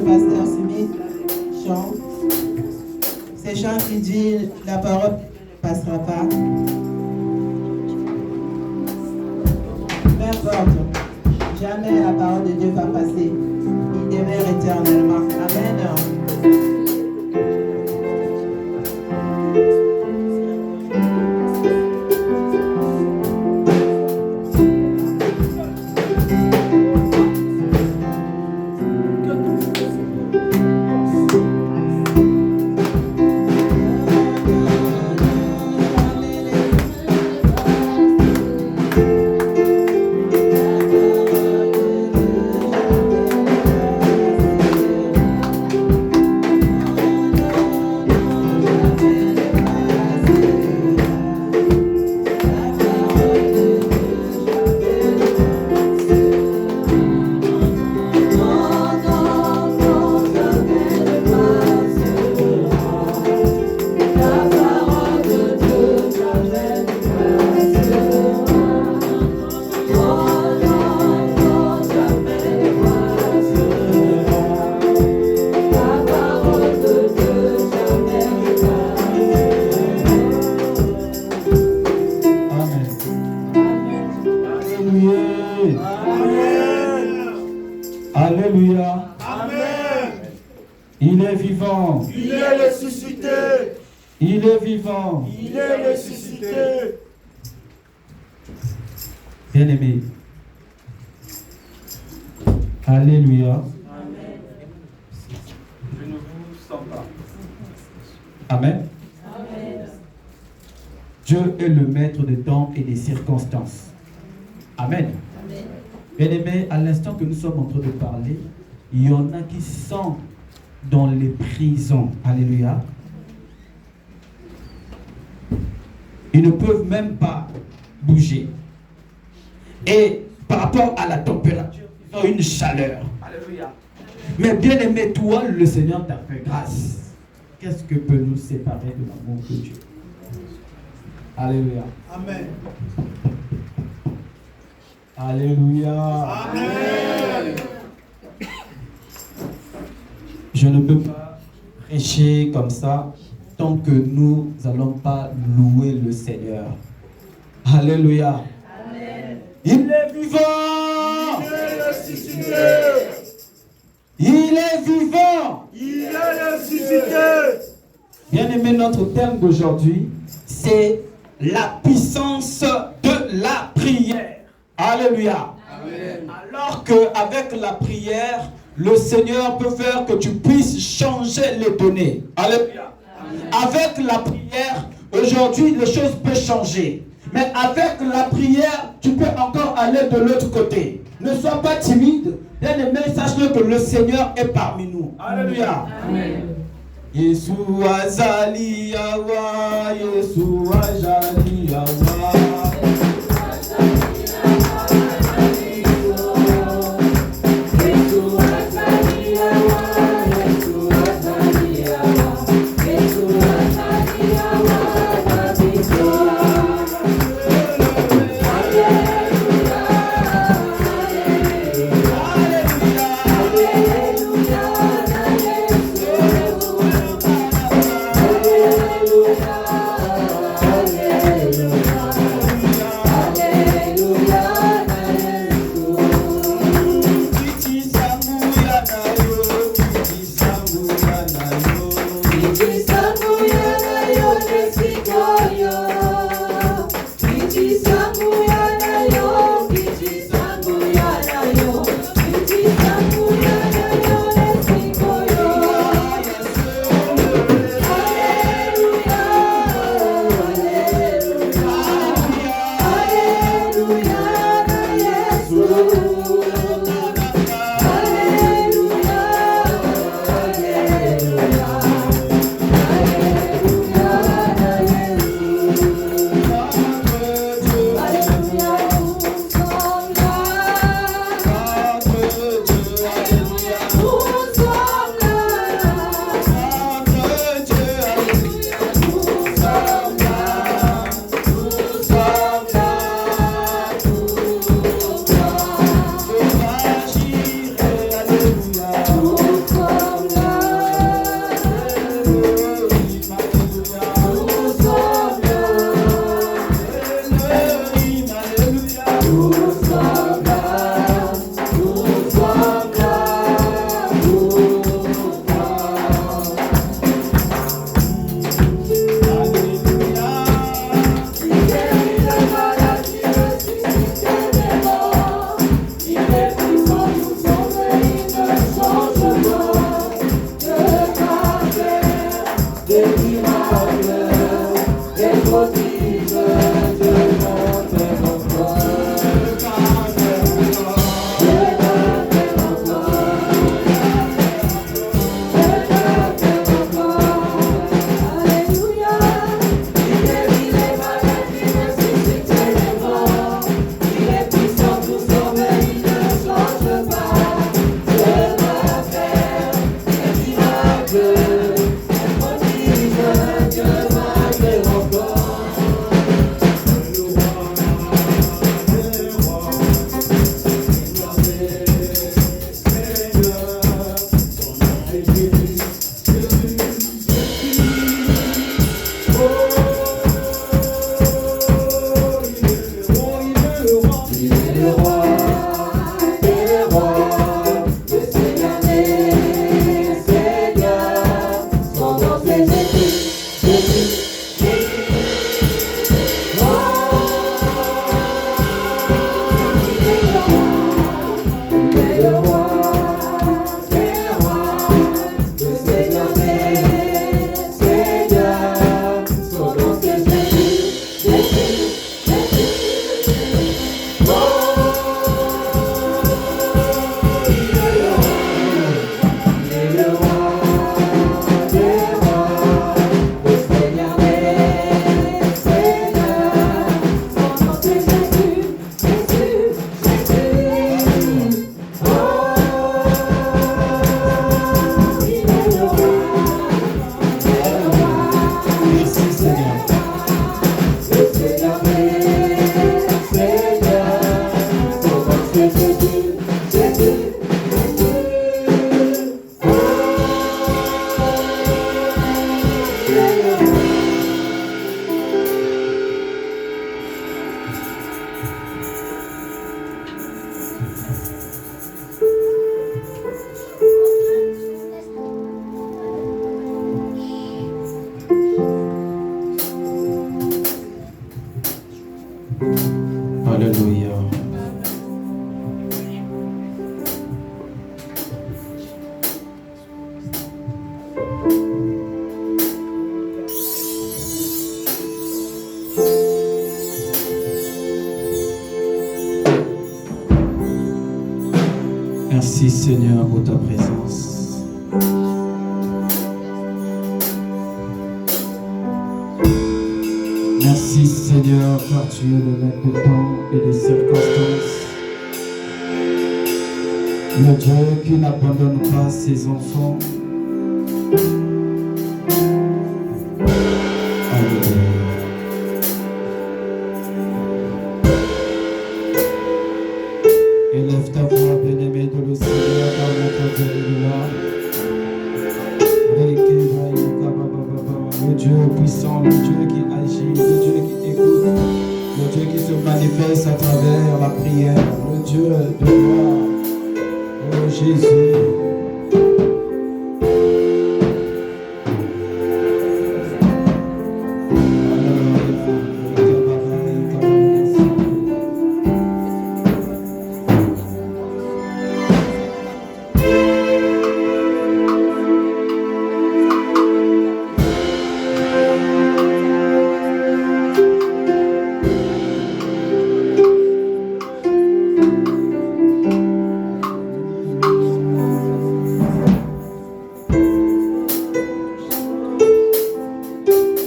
pasteur Smith chante. C'est chant qui dit la parole ne passera pas. Peu importe, jamais la parole de Dieu va passer. Il demeure éternellement. Amen. Alléluia. Amen. Il est vivant. Il est ressuscité. Il est vivant. Il est ressuscité. Bien-aimé. Alléluia. Amen. Je ne vous sens pas. Amen. Amen. Dieu est le maître des temps et des circonstances. Amen. Bien-aimés, à l'instant que nous sommes en train de parler, il y en a qui sont dans les prisons. Alléluia. Ils ne peuvent même pas bouger. Et par rapport à la température, ils ont une chaleur. Alléluia. Mais bien-aimé, toi, le Seigneur t'a fait grâce. Qu'est-ce que peut nous séparer de l'amour de Dieu? Alléluia. Amen. Alléluia. Amen. Je ne peux pas prêcher comme ça tant que nous n'allons pas louer le Seigneur. Alléluia. Amen. Il est vivant. Il est ressuscité. Il est vivant. Il est ressuscité. Bien-aimé, notre thème d'aujourd'hui, c'est la puissance de la prière. Alléluia. Amen. Alors qu'avec la prière, le Seigneur peut faire que tu puisses changer les données. Alléluia. Avec la prière, aujourd'hui, les choses peuvent changer. Mais avec la prière, tu peux encore aller de l'autre côté. Ne sois pas timide. Bien-aimé, sache que le Seigneur est parmi nous. Alléluia. Amen. Yeshua Zali Yawa, Yeshua Zali Yawa. Merci Seigneur pour ta présence. Merci Seigneur car tu es le maître de temps et des circonstances. Le Dieu qui n'abandonne pas ses enfants. Alléluia. Élève ta voix, bien-aimé de le Seigneur, car notre Dieu est là. Le Dieu puissant, le Dieu qui agit, le Dieu qui écoute, le Dieu qui se manifeste à travers la prière, le Dieu de gloire. Oh Jésus.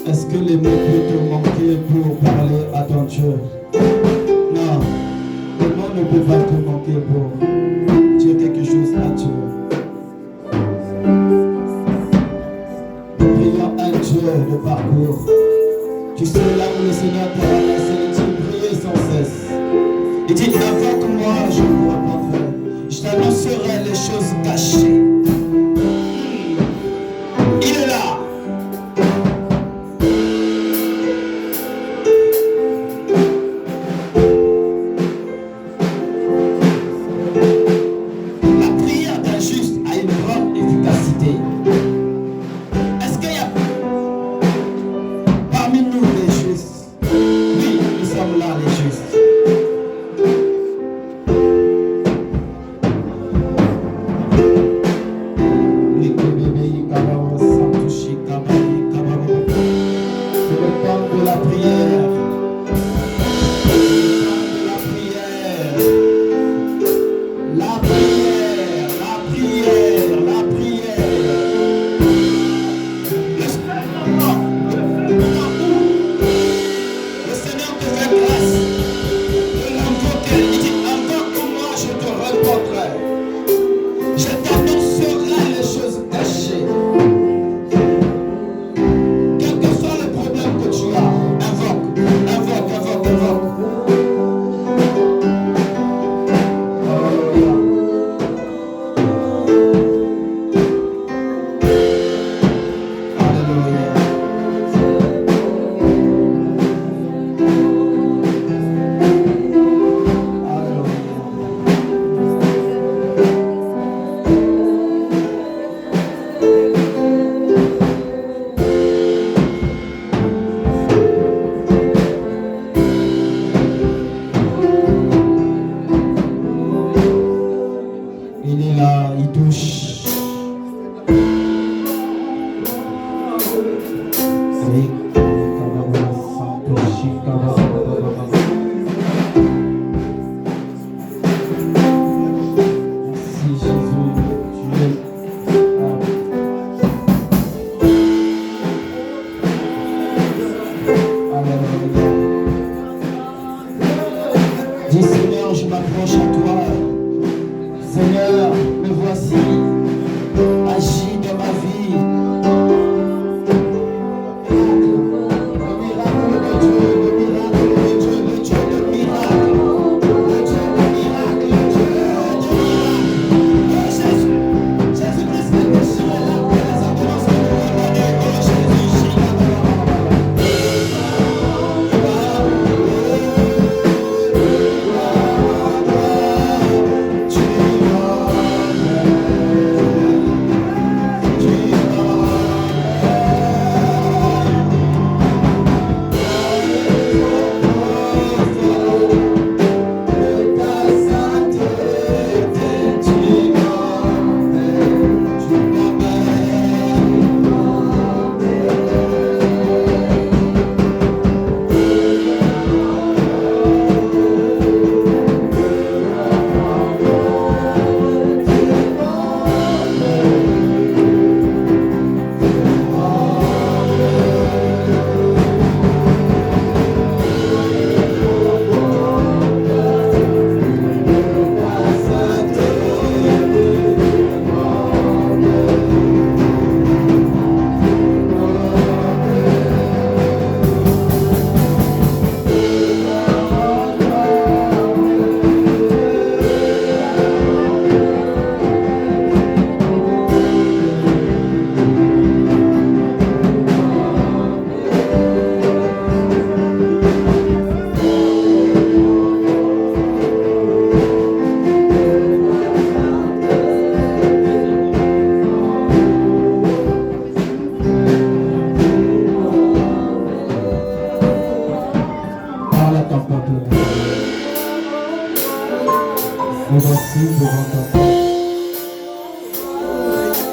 Est-ce que les mots peuvent te manquer pour parler à ton Dieu? Non, les mots ne peuvent pas te manquer pour dire quelque chose à Dieu. Prions un Dieu de parcours. Tu sais là où le Seigneur t'a laissé, il dit priez sans cesse. Il dit invoque-moi, je vous répondrai. Je t'annoncerai les choses cachées. Il est là.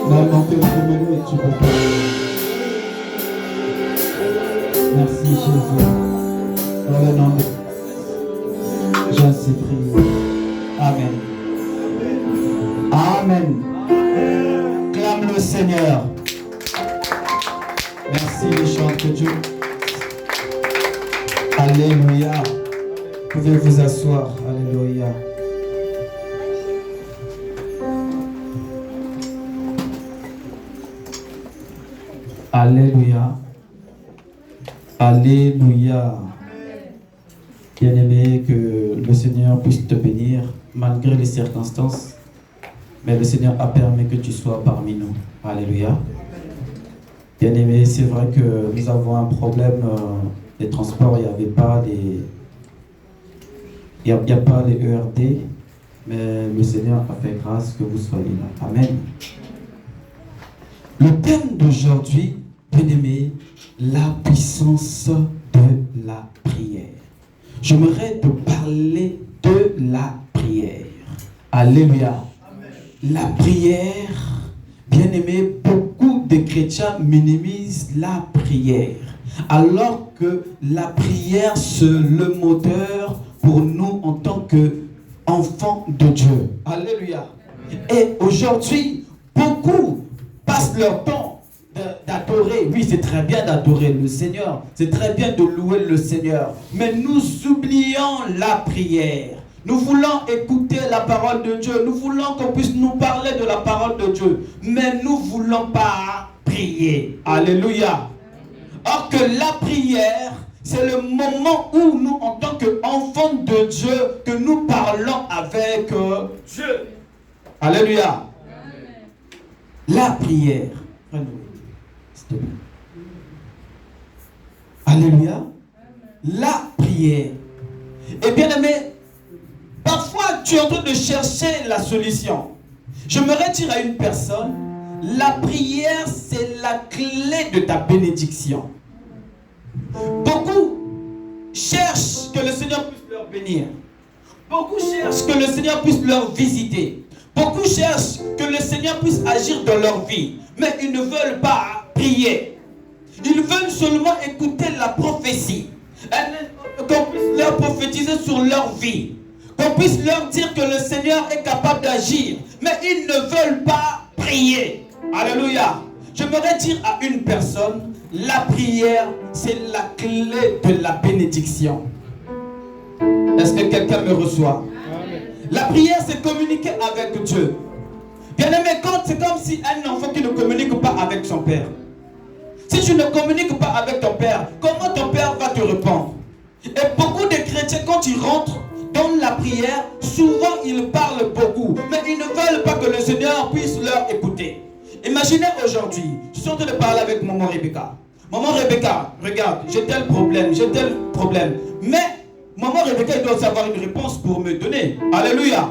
Dans quelques minutes, tu peux parler. Merci Jésus. Dans le nom de Jésus, j'ai ainsi prié. Amen. Amen. Clame le Seigneur. Merci les chants que Dieu. Alléluia. Vous pouvez vous asseoir. Alléluia. Alléluia. Alléluia. Bien-aimé, que le Seigneur puisse te bénir malgré les circonstances. Mais le Seigneur a permis que tu sois parmi nous. Alléluia. Bien-aimé, c'est vrai que nous avons un problème des transports. Il n'y avait pas les... Il n'y a pas les ERD. Mais le Seigneur a fait grâce que vous soyez là. Amen. Le thème d'aujourd'hui, bien-aimé, la puissance de la prière. J'aimerais te parler de la prière. Alléluia. La prière, bien-aimé, beaucoup de chrétiens minimisent la prière. Alors que la prière, c'est le moteur pour nous en tant qu'enfants de Dieu. Alléluia. Et aujourd'hui, beaucoup passent leur temps d'adorer. Oui, c'est très bien d'adorer le Seigneur. C'est très bien de louer le Seigneur. Mais nous oublions la prière. Nous voulons écouter la parole de Dieu. Nous voulons qu'on puisse nous parler de la parole de Dieu. Mais nous ne voulons pas prier. Alléluia. Or que la prière, c'est le moment où nous, en tant qu'enfants de Dieu, que nous parlons avec Dieu. Alléluia. La prière. S'il te plaît. Alléluia. La prière. Et bien aimé, parfois tu es en train de chercher la solution. J'aimerais dire à une personne, la prière c'est la clé de ta bénédiction. Beaucoup cherchent que le Seigneur puisse leur bénir. Beaucoup cherchent que le Seigneur puisse leur visiter. Beaucoup cherchent que le Seigneur puisse agir dans leur vie. Mais ils ne veulent pas prier. Ils veulent seulement écouter la prophétie. Qu'on puisse leur prophétiser sur leur vie. Qu'on puisse leur dire que le Seigneur est capable d'agir. Mais ils ne veulent pas prier. Alléluia. J'aimerais dire à une personne, la prière, c'est la clé de la bénédiction. Est-ce que quelqu'un me reçoit? Amen. La prière, c'est communiquer avec Dieu. Bien aimé, c'est comme si un enfant qui ne communique pas avec son père. Si tu ne communiques pas avec ton père, comment ton père va te répondre? Et beaucoup de chrétiens, quand ils rentrent dans la prière, souvent ils parlent beaucoup, mais ils ne veulent pas que le Seigneur puisse leur écouter. Imaginez aujourd'hui, je suis en train de parler avec maman Rebecca. Maman Rebecca, regarde, j'ai tel problème. Mais maman Rebecca, elle doit avoir une réponse pour me donner. Alléluia.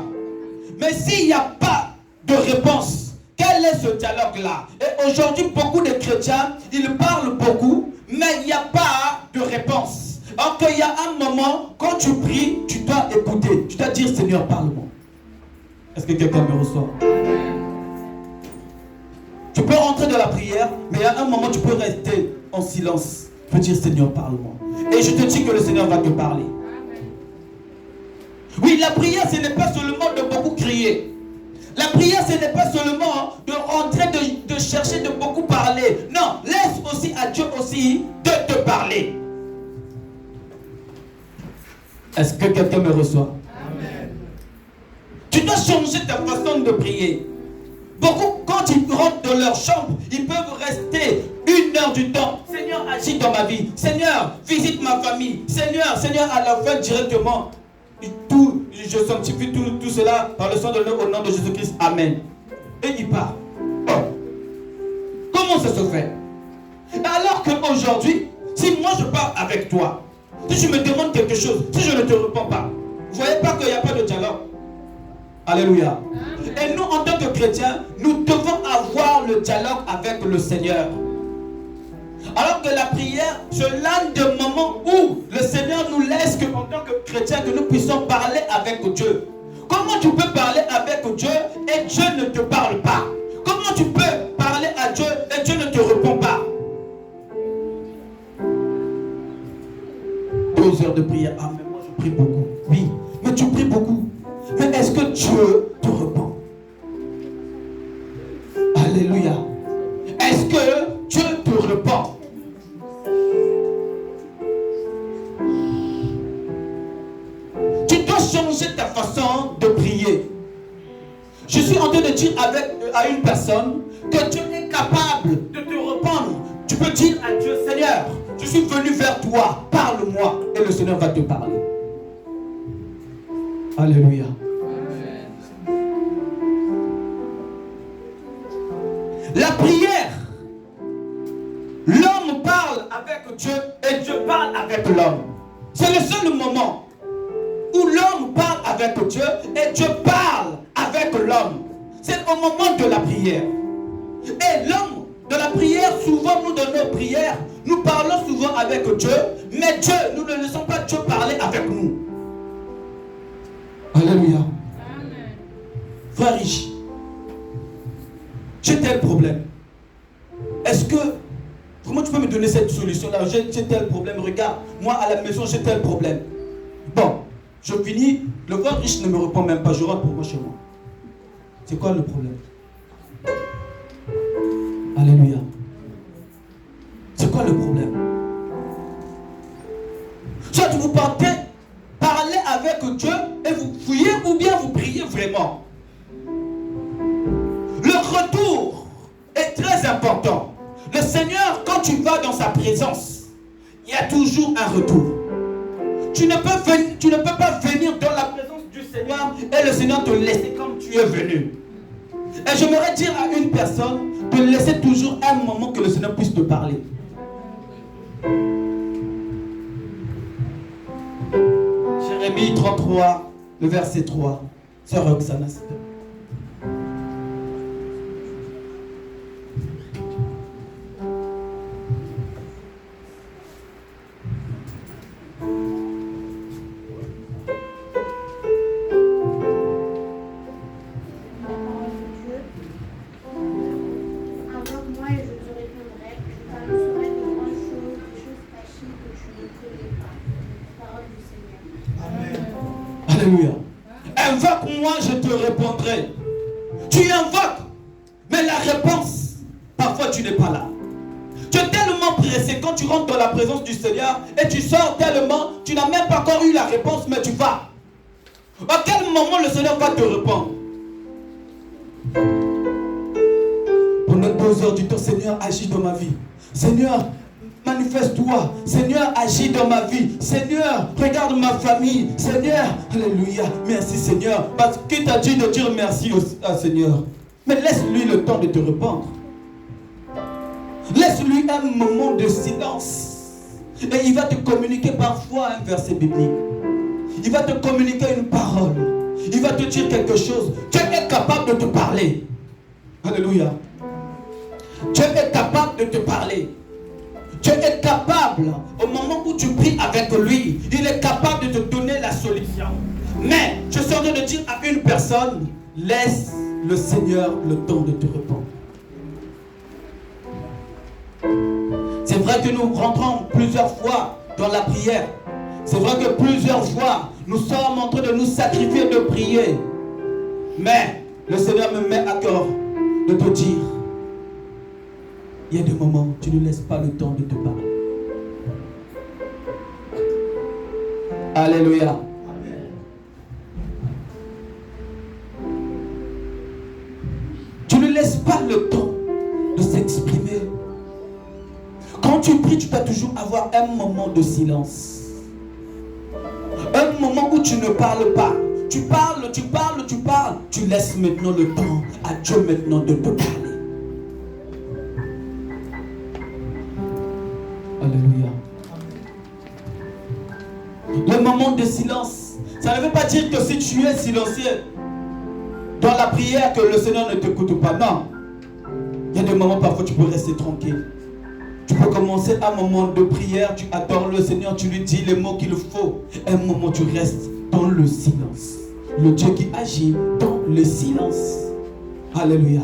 Mais s'il n'y a pas de réponse, quel est ce dialogue-là? Et aujourd'hui, beaucoup de chrétiens, ils parlent beaucoup, mais il n'y a pas de réponse. Alors qu'il y a un moment, quand tu pries, tu dois écouter. Tu dois dire, Seigneur, parle-moi. Est-ce que quelqu'un me reçoit? Tu peux rentrer dans la prière, mais il y a un moment, tu peux rester en silence. Tu peux dire, Seigneur, parle-moi. Et je te dis que le Seigneur va te parler. Oui, la prière, ce n'est pas seulement de beaucoup crier. La prière, ce n'est pas seulement de rentrer, de chercher, de beaucoup parler. Non, laisse aussi à Dieu aussi de te parler. Est-ce que quelqu'un me reçoit? Amen. Tu dois changer ta façon de prier. Beaucoup, quand ils rentrent dans leur chambre, ils peuvent rester 1 heure du temps. Seigneur, agis dans ma vie. Seigneur, visite ma famille. Seigneur, à la fin directement. Je sanctifie tout cela par le sang de l'eau au nom de Jésus-Christ. Amen. Et il part. Oh. Comment ça se fait? Alors qu'aujourd'hui, si moi je parle avec toi, si je me demande quelque chose, si je ne te réponds pas, vous ne voyez pas qu'il n'y a pas de dialogue? Alléluia. Et nous, en tant que chrétiens, nous devons avoir le dialogue avec le Seigneur. Alors que la prière, c'est l'un des moments où le Seigneur nous laisse en tant que chrétiens que nous puissions parler avec Dieu. Comment tu peux parler avec Dieu et Dieu ne te parle pas? Comment tu peux cœur de prière. Ah, mais moi je prie beaucoup. Oui, mais tu pries beaucoup. Mais est-ce que Dieu te repent? Alléluia. Est-ce que Dieu te repent? Tu dois changer ta façon de prier. Je suis en train de dire à une personne que Dieu est capable de te répondre. Tu peux dire à Dieu, Seigneur, je suis venu vers toi, parle-moi, et le Seigneur va te parler. Alléluia. La prière, l'homme parle avec Dieu et Dieu parle avec l'homme. C'est le seul moment où l'homme parle avec Dieu et Dieu parle avec l'homme. C'est au moment de la prière. Et l'homme de la prière, souvent nous dans nos prières, nous parlons souvent avec Dieu, mais Dieu, nous ne laissons pas Dieu parler avec nous. Alléluia. Amen. Frère riche, j'ai tel problème. Est-ce que, comment tu peux me donner cette solution-là? J'ai tel problème, regarde, moi à la maison j'ai tel problème. Bon, je finis, le frère riche ne me répond même pas, je rentre pour moi chez moi. C'est quoi le problème? Alléluia. C'est quoi le problème? Soit vous partez parler avec Dieu et vous fouillez ou bien vous priez vraiment. Le retour est très important. Le Seigneur, quand tu vas dans sa présence, il y a toujours un retour. Tu ne peux pas venir dans la présence du Seigneur et le Seigneur te laisser comme tu es venu. Et j'aimerais dire à une personne de laisser toujours un moment que le Seigneur puisse te parler. Jérémie 33, le verset 3. Sœur Roxana, s'il te plaît. Alléluia. Invoque-moi, je te répondrai. Tu invoques, mais la réponse, parfois tu n'es pas là. Tu es tellement pressé quand tu rentres dans la présence du Seigneur et tu sors tellement, tu n'as même pas encore eu la réponse, mais tu vas. À quel moment le Seigneur va te répondre? Pendant 2 heures du temps, Seigneur, agis dans ma vie. Seigneur, manifeste-toi. Seigneur, agis dans ma vie. Seigneur, regarde ma famille. Seigneur, alléluia. Merci Seigneur. Parce qu'il t'a dit de dire merci au Seigneur. Mais laisse-lui le temps de te répondre. Laisse-lui un moment de silence. Et il va te communiquer parfois un verset biblique. Il va te communiquer une parole. Il va te dire quelque chose. Dieu est capable de te parler. Alléluia. Dieu est capable de te parler. Dieu est capable, au moment où tu pries avec lui, il est capable de te donner la solution. Mais je suis en train de dire à une personne, laisse le Seigneur le temps de te répondre. C'est vrai que nous rentrons plusieurs fois dans la prière. C'est vrai que plusieurs fois, nous sommes en train de nous sacrifier de prier. Mais le Seigneur me met à cœur de te dire, il y a des moments où tu ne laisses pas le temps de te parler. Alléluia. Amen. Tu ne laisses pas le temps de s'exprimer. Quand tu pries, tu dois toujours avoir un moment de silence. Un moment où tu ne parles pas. Tu parles, tu parles, tu parles. Tu laisses maintenant le temps à Dieu maintenant de te parler. Alléluia. Le moment de silence, ça ne veut pas dire que si tu es silencieux dans la prière que le Seigneur ne t'écoute pas. Non. Il y a des moments parfois tu peux rester tranquille. Tu peux commencer un moment de prière, tu adores le Seigneur, tu lui dis les mots qu'il faut. Un moment tu restes dans le silence. Le Dieu qui agit dans le silence. Alléluia.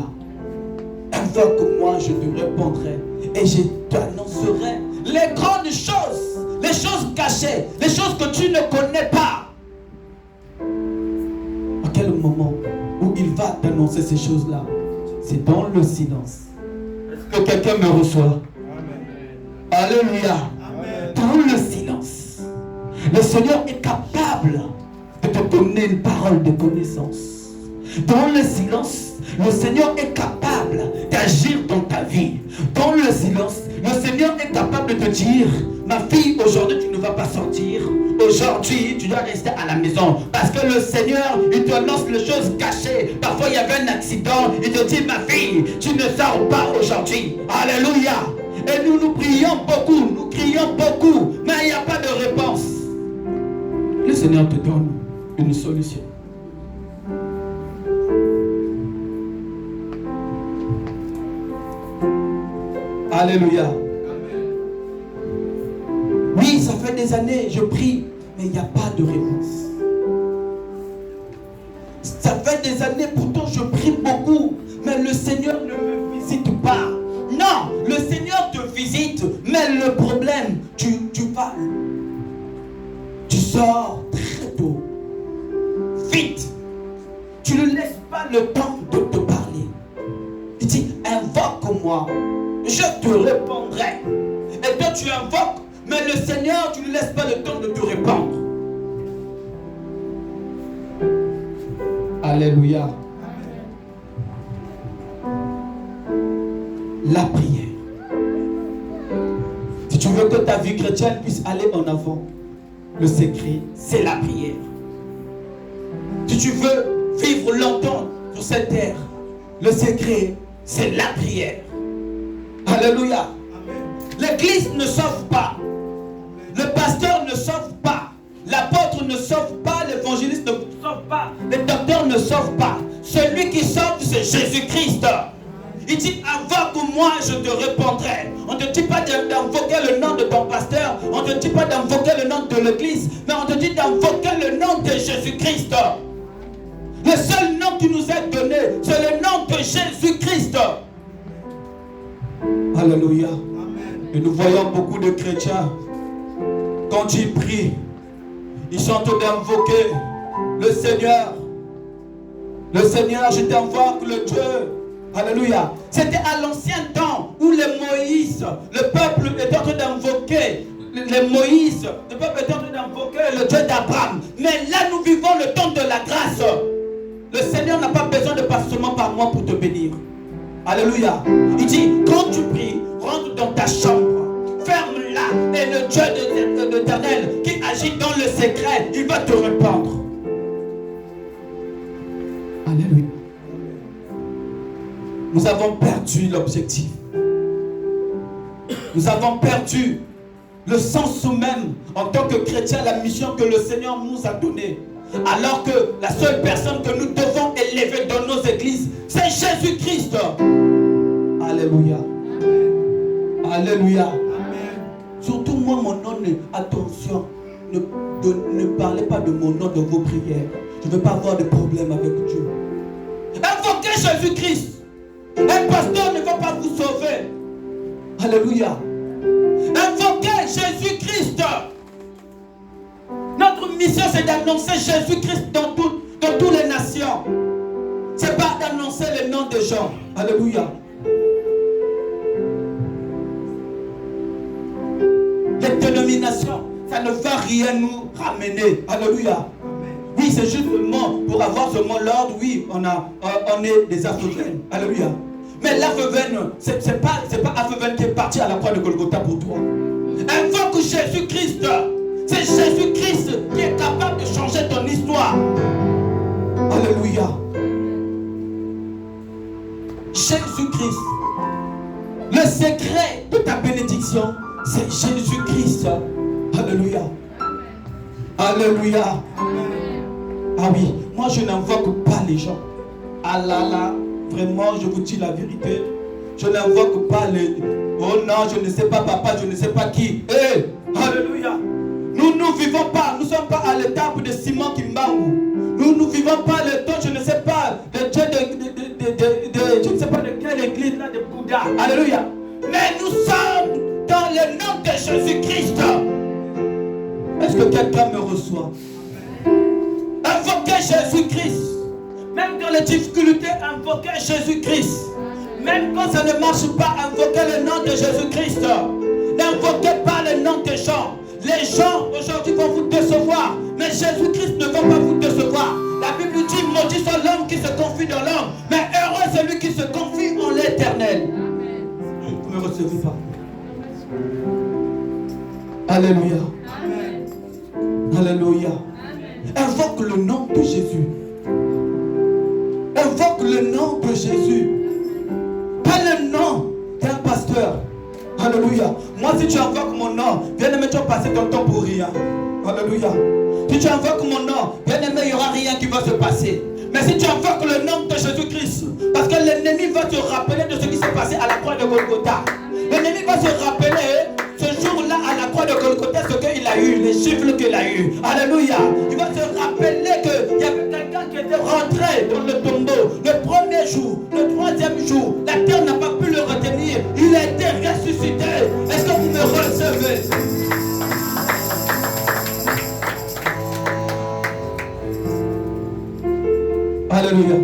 Invoque-moi, je te répondrai et je t'annoncerai les grandes choses, les choses cachées, les choses que tu ne connais pas. À quel moment où il va t'annoncer ces choses-là? C'est dans le silence. Est-ce que quelqu'un me reçoit? Amen. Alléluia. Amen. Dans le silence, le Seigneur est capable de te donner une parole de connaissance. Dans le silence, le Seigneur est capable d'agir dans ta vie. Dans le silence, le Seigneur est capable de te dire: ma fille, aujourd'hui tu ne vas pas sortir. Aujourd'hui tu dois rester à la maison. Parce que le Seigneur, il te annonce les choses cachées. Parfois il y avait un accident. Il te dit: ma fille, tu ne sors pas aujourd'hui. Alléluia. Et nous prions beaucoup, nous crions beaucoup, mais il n'y a pas de réponse. Le Seigneur te donne une solution. Alléluia. Amen. Oui, ça fait des années, je prie, mais il n'y a pas de réponse. Ça fait des années, pourtant je prie beaucoup, mais le Seigneur ne me visite pas. Non, le Seigneur te visite, mais le problème, tu parles. Tu sors très tôt, vite. Tu ne laisses pas le temps de te parler. Il dit: invoque-moi, je te répondrai. Et toi tu invoques, mais le Seigneur, tu ne laisses pas le temps de te répondre. Alléluia. La prière. Si tu veux que ta vie chrétienne puisse aller en avant, le secret, c'est la prière. Si tu veux vivre longtemps sur cette terre, le secret, c'est la prière. Alléluia. L'église ne sauve pas. Le pasteur ne sauve pas. L'apôtre ne sauve pas. L'évangéliste ne sauve pas. Le docteur ne sauve pas. Celui qui sauve, c'est Jésus-Christ. Il dit: invoque-moi, je te répondrai. On ne te dit pas d'invoquer le nom de ton pasteur. On ne te dit pas d'invoquer le nom de l'église. Mais on te dit d'invoquer le nom de Jésus-Christ. Le seul nom qui nous est donné, c'est le nom de Jésus-Christ. Alléluia. Amen. Et nous voyons beaucoup de chrétiens, quand ils prient, ils sont en train d'invoquer le Seigneur. Le Seigneur, je t'invoque le Dieu. Alléluia. C'était à l'ancien temps où les Moïse, le peuple était en train d'invoquer les Moïse, le peuple était en train d'invoquer le Dieu d'Abraham. Mais là, nous vivons le temps de la grâce. Le Seigneur n'a pas besoin de passer seulement par moi pour te bénir. Alléluia. Il dit: quand tu pries, rentre dans ta chambre, ferme-la, et le Dieu de l'Éternel qui agit dans le secret, il va te répondre. Alléluia. Nous avons perdu l'objectif. Nous avons perdu le sens même en tant que chrétien, la mission que le Seigneur nous a donnée. Alors que la seule personne que nous devons élever dans nos églises, c'est Jésus-Christ. Alléluia. Amen. Alléluia. Amen. Surtout moi, mon nom, attention, ne parlez pas de mon nom dans vos prières. Je ne veux pas avoir de problème avec Dieu. Invoquez Jésus-Christ. Un pasteur ne va pas vous sauver. Alléluia. Invoquez Jésus-Christ. Notre mission, c'est d'annoncer Jésus-Christ dans toutes les nations. Ce n'est pas d'annoncer le nom des gens. Alléluia. Les dénominations, ça ne va rien nous ramener. Alléluia. Oui, c'est justement pour avoir ce mot l'ordre. Oui, on est des Afro-Vènes. Alléluia. Mais l'Afro-Vène, c'est pas Afro-Vène qui est parti à la croix de Golgotha pour toi. Invoque Jésus-Christ. C'est Jésus-Christ qui est capable de changer ton histoire. Alléluia. Jésus-Christ. Le secret de ta bénédiction, c'est Jésus-Christ. Alléluia. Alléluia. Ah oui, moi je n'invoque pas les gens. Ah là là, vraiment, je vous dis la vérité. Je n'invoque pas les... Oh non, je ne sais pas papa, je ne sais pas qui. Hey, alléluia. Nous ne vivons pas, nous ne sommes pas à l'étape de Simon Kimbangu. Nous ne vivons pas le temps, je ne sais pas, de Dieu je ne sais pas de quelle église là, de Bouddha. Alléluia. Mais nous sommes dans le nom de Jésus-Christ. Est-ce que quelqu'un me reçoit? Invoquez Jésus-Christ. Même dans les difficultés, invoquez Jésus-Christ. Même quand ça ne marche pas, invoquez le nom de Jésus-Christ. N'invoquez pas le nom des gens. Les gens aujourd'hui vont vous décevoir, mais Jésus-Christ ne va pas vous décevoir. La Bible dit, maudit soit l'homme qui se confie dans l'homme, mais heureux celui qui se confie en l'Éternel. Vous ne me recevez pas. Alléluia. Alléluia. Invoque le nom de Jésus. Invoque le nom de Jésus. Pas le nom d'un pasteur. Alléluia. Moi, si tu invoques mon nom, bien-aimé, tu vas passer ton temps pour rien. Alléluia. Si tu invoques mon nom, bien-aimé, il n'y aura rien qui va se passer. Mais si tu invoques le nom de Jésus-Christ, parce que l'ennemi va te rappeler de ce qui s'est passé à la croix de Golgotha. L'ennemi va se rappeler ce jour-là à la croix de Golgotha ce qu'il a eu, les gifles qu'il a eu. Alléluia. Il va se rappeler qu'il y avait quelqu'un qui était rentré dans le tombeau le premier jour, le troisième jour. La terre n'a pas pu le retenir. Il a été ressuscité. Est-ce que vous me recevez? Alléluia.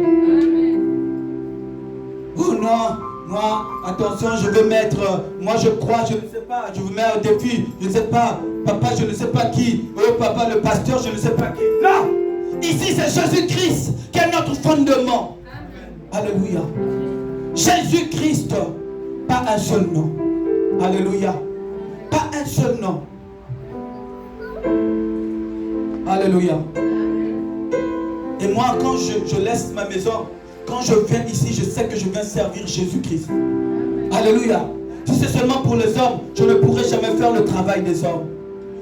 Oh non, moi, attention, je veux mettre, moi je crois, je ne sais pas, je vous mets au défi, je ne sais pas, papa, je ne sais pas qui, oh papa, le pasteur, je ne sais pas qui. Non, ici c'est Jésus-Christ qui est notre fondement. Alléluia. Jésus-Christ, pas un seul nom. Alléluia. Pas un seul nom. Alléluia. Et moi, quand je laisse ma maison, quand je viens ici, je sais que je viens servir Jésus-Christ. Alléluia. Si c'est seulement pour les hommes, je ne pourrai jamais faire le travail des hommes.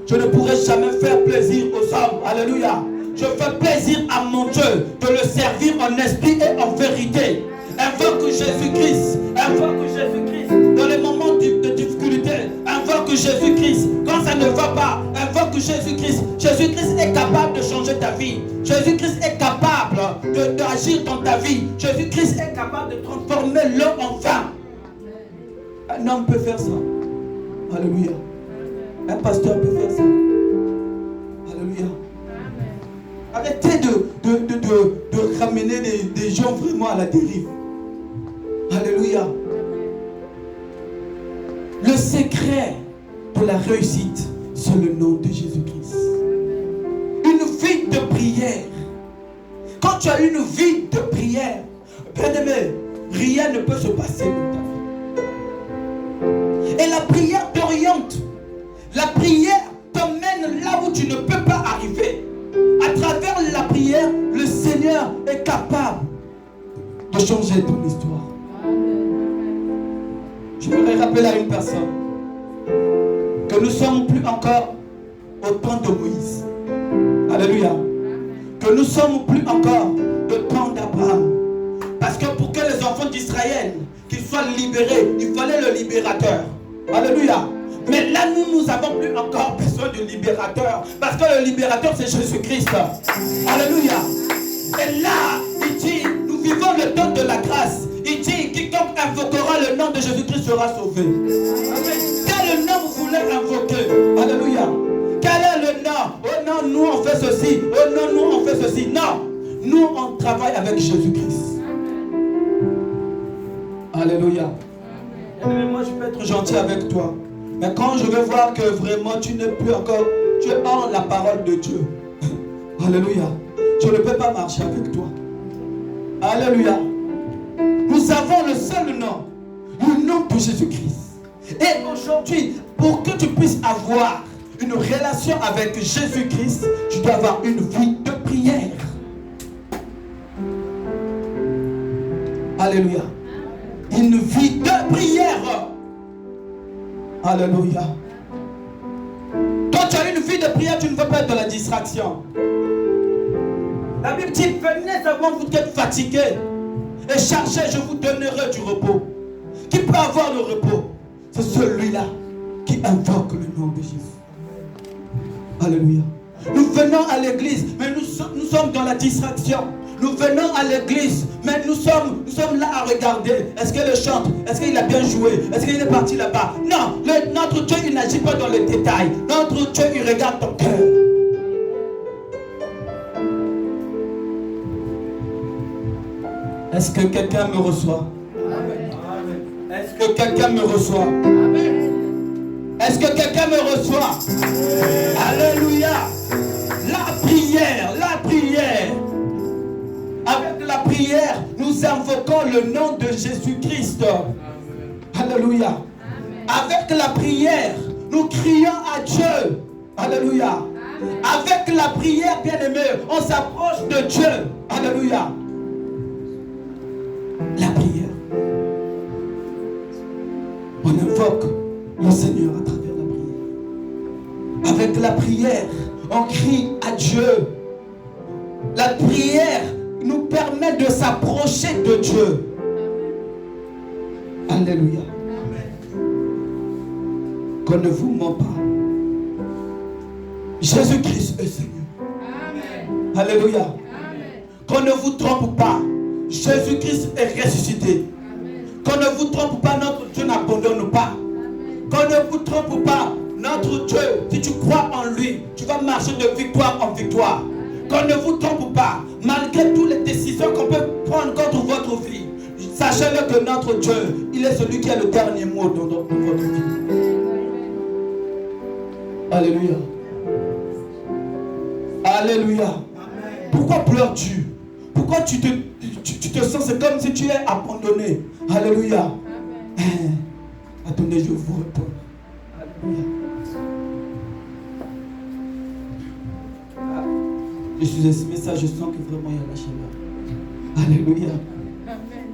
Je ne pourrai jamais faire plaisir aux hommes. Alléluia. Je fais plaisir à mon Dieu de le servir en esprit et en vérité. Invoque Jésus-Christ. Invoque Jésus-Christ. Dans les moments de difficulté, invoque Jésus-Christ. Quand ça ne va pas, invoque Jésus-Christ. Jésus-Christ est capable de changer ta vie. Jésus-Christ est capable d'agir dans ta vie. Jésus-Christ est capable de transformer l'eau en vin. Un homme peut faire ça. Alléluia. Un pasteur peut faire ça. Alléluia. Arrêtez de ramener des gens vraiment à la dérive. Alléluia. Le secret de la réussite, c'est le nom de Jésus-Christ. Une vie de prière. Quand tu as une vie de prière, bien-aimé, rien ne peut se passer dans ta vie. Et la prière t'oriente. La prière t'emmène là où tu ne peux pas arriver. À travers la prière, le Seigneur est capable de changer ton histoire. Je voudrais rappeler à une personne que nous ne sommes plus encore au temps de Moïse. Alléluia. Que nous ne sommes plus encore au temps d'Abraham. Parce que pour que les enfants d'Israël qu'ils soient libérés, il fallait le libérateur. Alléluia. Mais là, nous n'avons plus encore besoin de libérateur. Parce que le libérateur, c'est Jésus-Christ. Alléluia. Et là, il dit, nous vivons le temps de la grâce. Il dit, quiconque invoquera le nom de Jésus-Christ sera sauvé. Quel nom vous voulez invoquer? Alléluia. Quel est le nom? Oh non, nous on fait ceci. Oh non, nous on fait ceci. Non. Nous on travaille avec Jésus-Christ. Alléluia. Et moi je peux être gentil avec toi. Mais quand je vais voir que vraiment tu n'es plus encore, tu es hors la parole de Dieu. Alléluia. Je ne peux pas marcher avec toi. Alléluia. Nous avons le seul nom, le nom de Jésus-Christ. Et aujourd'hui, pour que tu puisses avoir une relation avec Jésus-Christ, tu dois avoir une vie de prière. Alléluia. Une vie de prière. Alléluia. Toi, tu as une vie de prière, tu ne veux pas être dans la distraction. La Bible dit, venez avant vous qui êtes fatigués et chargés, je vous donnerai du repos. Qui peut avoir le repos? C'est celui-là qui invoque le nom de Jésus. Alléluia. Nous venons à l'église, mais nous sommes dans la distraction. Nous venons à l'église, mais nous sommes là à regarder. Est-ce qu'elle chante? Est-ce qu'il a bien joué? Est-ce qu'il est parti là-bas? Non, notre Dieu, il n'agit pas dans les détails. Notre Dieu, il regarde ton cœur. Est-ce que quelqu'un me reçoit? Est-ce que quelqu'un me reçoit? Est-ce que quelqu'un me reçoit? Alléluia. La prière. Avec la prière, nous invoquons le nom de Jésus-Christ. Alléluia. Avec la prière, nous crions à Dieu. Alléluia. Avec la prière, bien-aimé, on s'approche de Dieu. Alléluia. La prière. On invoque le Seigneur à travers la prière. Avec la prière, on crie à Dieu. La prière nous permet de s'approcher de Dieu. Alléluia. Qu'on ne vous ment pas. Jésus-Christ est Seigneur. Amen. Alléluia. Amen. Qu'on ne vous trompe pas. Jésus-Christ est ressuscité. Amen. Qu'on ne vous trompe pas, notre Dieu n'abandonne pas. Amen. Qu'on ne vous trompe pas, notre Dieu, si tu crois en lui, tu vas marcher de victoire en victoire. Amen. Qu'on ne vous trompe pas, malgré toutes les décisions qu'on peut prendre contre votre vie. Sachez-le que notre Dieu, il est celui qui a le dernier mot dans votre vie. Alléluia. Alléluia. Amen. Pourquoi pleures-tu? Pourquoi tu te sens, c'est comme si tu es abandonné? Alléluia. Amen. Attendez, je vous réponds. Alléluia. Je suis estimé ça, je sens que vraiment il y a la chaleur. Alléluia. Amen.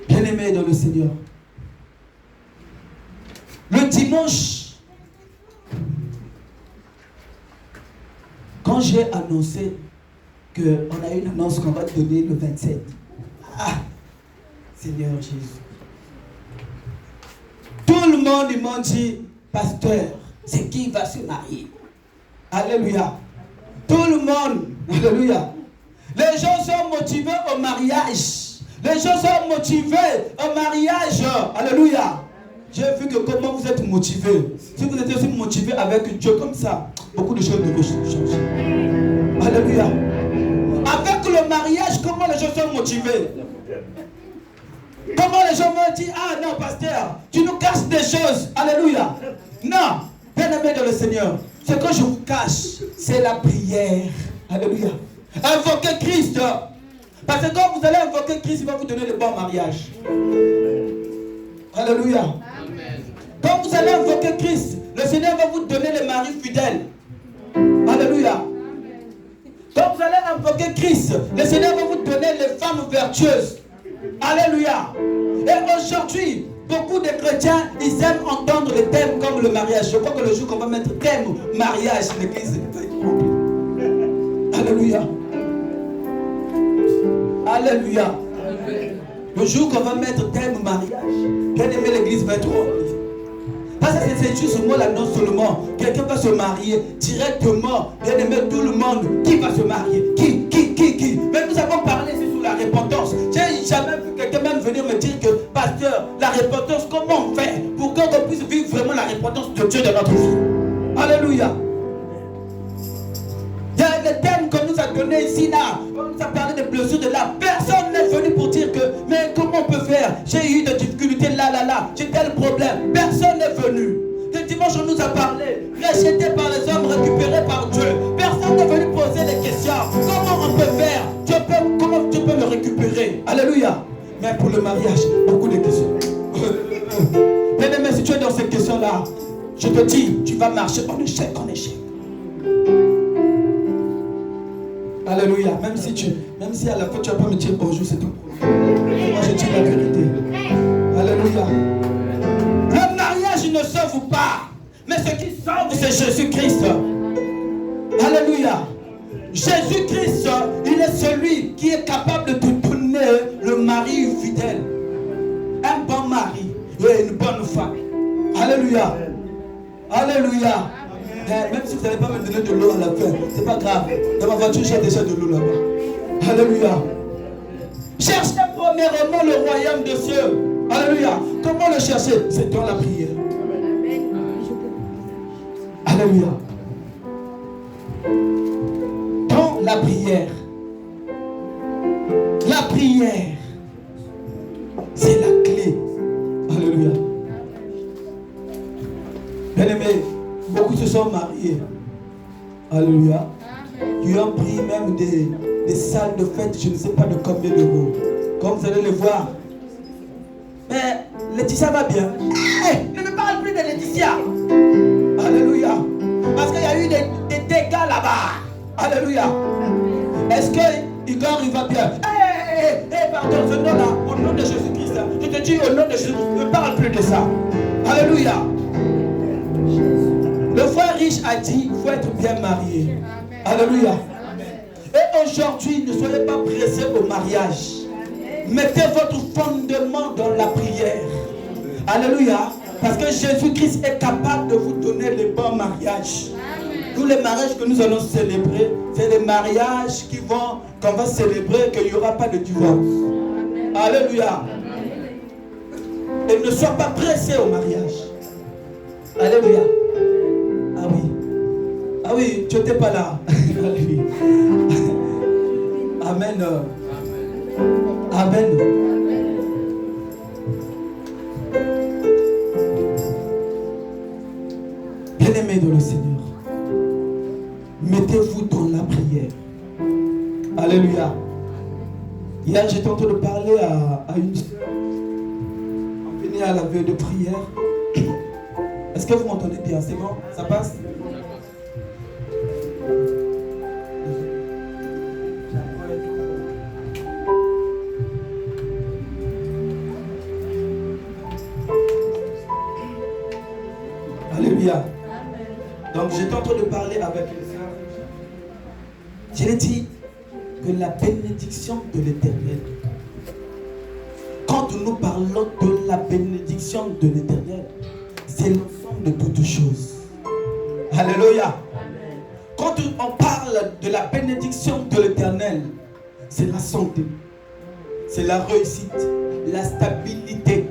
Bien-aimé dans le Seigneur. Le dimanche, quand j'ai annoncé qu'on a une annonce qu'on va donner le 27, Seigneur Jésus, tout le monde m'a dit, pasteur, c'est qui va se marier? Alléluia. Tout le monde, alléluia. Les gens sont motivés au mariage. Les gens sont motivés au mariage. Alléluia. J'ai vu que comment vous êtes motivés. Si vous êtes aussi motivés avec Dieu comme ça, beaucoup de choses devaient changer. Alléluia. Avec le mariage, comment les gens sont motivés? Comment les gens vont dire, ah non, pasteur, tu nous caches des choses. Alléluia. Non, bien-aimé dans le Seigneur, ce que je vous cache, c'est la prière. Alléluia. Invoquez Christ. Parce que quand vous allez invoquer Christ, il va vous donner le bon mariage. Alléluia. Amen. Quand vous allez invoquer Christ, le Seigneur va vous donner les maris fidèles. Alléluia. Amen. Quand vous allez invoquer Christ, le Seigneur va vous donner les femmes vertueuses. Alléluia. Et aujourd'hui, beaucoup de chrétiens, ils aiment entendre les thèmes comme le mariage. Je crois que le jour qu'on va mettre thème mariage, l'église va être remplie. Alléluia. Alléluia. Le jour qu'on va mettre thème mariage, bien aimé, l'église va être remplie. Parce que c'est juste ce mot-là, non seulement. Quelqu'un va se marier directement, bien aimé, tout le monde. Qui va se marier? Qui? Mais nous avons parlé ici sur la repentance. J'ai jamais vu quelqu'un même venir me dire que, pasteur, la repentance, comment on fait pour qu'on puisse vivre vraiment la repentance de Dieu dans notre vie? Alléluia. Il y a le thème qu'on nous a donné ici, là. On nous a parlé des blessures de l'âme. Personne n'est venu pour dire que, mais comment on peut faire? J'ai eu des difficultés là, j'ai tel problème. Personne n'est venu. Le dimanche, on nous a parlé. Rejeté par les hommes, récupéré par Dieu. Personne n'est venu poser les questions. Comment on peut faire? Comment Dieu peut me récupérer? Alléluia. Mais pour le mariage, beaucoup de questions. Bien-aimé, si tu es dans ces questions-là, je te dis, tu vas marcher en échec. Alléluia. Même si à la fin tu vas pas me dire bonjour, c'est ton problème. Moi je dis la vérité. Alléluia. Le mariage ne sauve pas. Mais ce qui sauve, c'est Jésus-Christ. Alléluia. Jésus-Christ, il est celui qui est capable de te donner le mari fidèle. Un bon mari et une bonne femme. Alléluia. Alléluia. Même si vous n'allez pas me donner de l'eau à la fin, c'est pas grave. Dans ma voiture, j'ai déjà de l'eau là-bas. Alléluia. Cherchez premièrement le royaume des cieux. Alléluia. Comment le chercher? C'est dans la prière. Alléluia. Dans la prière. La prière, c'est la clé. Alléluia. Bien-aimés, beaucoup se sont mariés. Alléluia. Ils ont pris même des salles de fête, je ne sais pas de combien d'euros. Comme vous allez le voir. Mais Laetitia va bien. Hey, ne me parle plus de Laetitia. Alléluia. Parce qu'il y a eu des dégâts là-bas. Alléluia. Est-ce que Igor il va bien? Pardon, ce nom-là, au nom de Jésus-Christ, je te dis au nom de Jésus, ne parle plus de ça. Alléluia. Le frère riche a dit, il faut être bien marié. Alléluia. Et aujourd'hui, ne soyez pas pressés au mariage. Mettez votre fondement dans la prière. Alléluia. Parce que Jésus-Christ est capable de vous donner les bons mariages. Tous les mariages que nous allons célébrer, c'est les mariages qu'on va célébrer, qu'il n'y aura pas de divorce. Alléluia. Et ne sois pas pressé au mariage. Alléluia. Ah oui. Ah oui, tu n'étais pas là. Alléluia. Amen. Amen. Bien-aimés dans le Seigneur, mettez-vous dans la prière. Alléluia. Hier, j'étais en train de parler à une soeur. On venait à la veille de prière. Est-ce que vous m'entendez bien? C'est bon? Ça passe? Alléluia. Donc j'étais en train de parler avec une soeur. Je lui ai dit que la bénédiction de l'Éternel, quand nous parlons de la bénédiction de l'Éternel, c'est l'ensemble de toutes choses. Alléluia. Quand on parle de la bénédiction de l'Éternel, c'est la santé, c'est la réussite, la stabilité.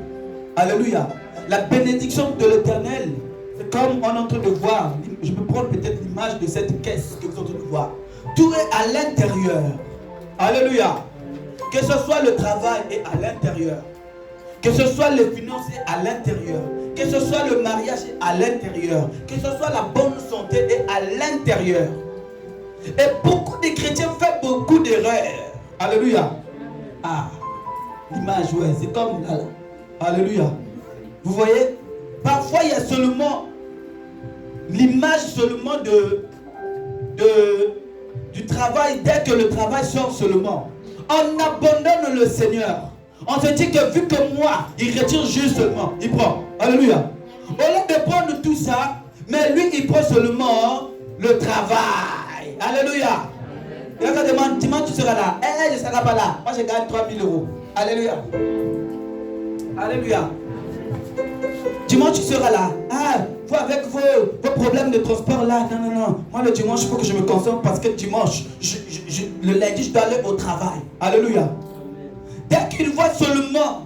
Alléluia. La bénédiction de l'Éternel, c'est comme on est en train de voir. Je peux prendre peut-être l'image de cette caisse que vous êtes en train de voir. Tout est à l'intérieur. Alléluia. Que ce soit le travail est à l'intérieur. Que ce soit les finances est à l'intérieur. Que ce soit le mariage est à l'intérieur. Que ce soit la bonne santé est à l'intérieur. Et beaucoup de chrétiens font beaucoup d'erreurs. Alléluia. Ah, l'image, ouais, c'est comme là. Alléluia. Vous voyez, parfois il y a seulement l'image seulement du travail. Dès que le travail sort seulement, on abandonne le Seigneur. On se dit que vu que moi, il retire juste seulement, il prend. Alléluia. Au lieu de prendre tout ça, mais lui, il prend seulement le travail. Alléluia. Et quand on demande, dimanche tu seras là. Je ne serai pas là. Moi, je gagne 3000 €. Alléluia. Alléluia. Dimanche, tu seras là. Ah, vous avec vos problèmes de transport là. Non, non, non. Moi, le dimanche, il faut que je me concentre parce que dimanche, le lundi, je dois aller au travail. Alléluia. Dès qu'il voit seulement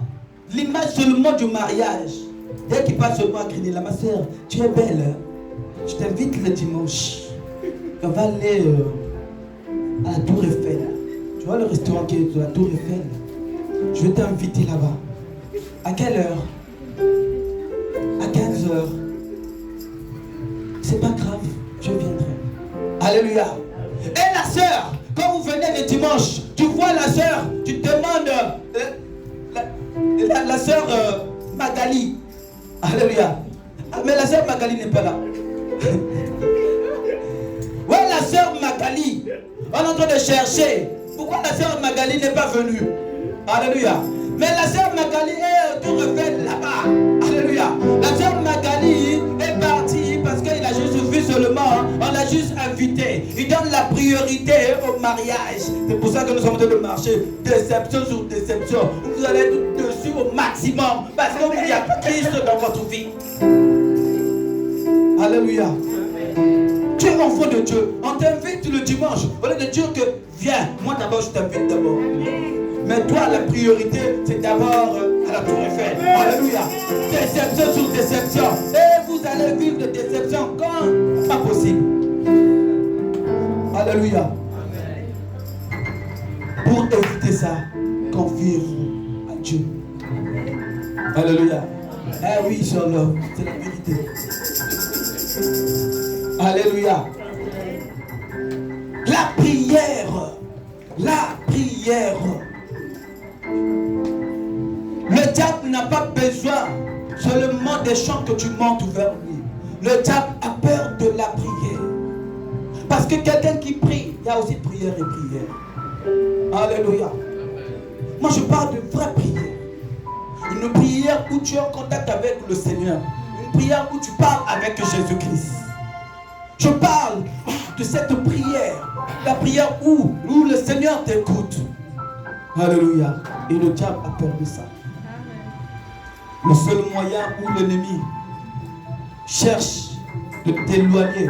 l'image seulement du mariage, dès qu'il passe seulement à griner, là, ma soeur, tu es belle. Hein? Je t'invite le dimanche. On va aller à la Tour Eiffel. Tu vois le restaurant qui est de la Tour Eiffel? Je vais t'inviter là-bas. À quelle heure? À 15 h. C'est pas grave, je viendrai. Alléluia. Et la sœur, quand vous venez le dimanche, tu vois la sœur, tu demandes la sœur Magali. Alléluia. Ah, mais la sœur Magali n'est pas là. Ouais, la sœur Magali. On est en train de chercher. Pourquoi la sœur Magali n'est pas venue? Alléluia. Mais la sœur Magali est tout refait là-bas. Alléluia. La sœur Magali est partie parce qu'il a juste vu seulement, on l'a juste invité. Il donne la priorité au mariage. C'est pour ça que nous sommes en train de marcher déception sur déception. Vous allez tout dessus au maximum parce qu'il y a Christ dans votre vie. Alléluia. enfant de Dieu, on t'invite le dimanche. Au lieu de dire que viens, moi d'abord je t'invite d'abord. Mais toi, la priorité, c'est d'abord à la Tour Eiffel. Alléluia. Déception sur déception. Et vous allez vivre de déception quand pas possible. Alléluia. Pour éviter ça, confiez-vous à Dieu. Alléluia. Eh oui, Charlotte, c'est la vérité. Alléluia. La prière. La prière. Le diable n'a pas besoin seulement des chants que tu montes vers lui. Le diable a peur de la prière. Parce que quelqu'un qui prie, il y a aussi prière et prière. Alléluia. Moi je parle de vraie prière. Une prière où tu es en contact avec le Seigneur. Une prière où tu parles avec Jésus-Christ. Je parle de cette prière. La prière où le Seigneur t'écoute. Alléluia. Et le diable a peur de ça. Le seul moyen où l'ennemi cherche de t'éloigner,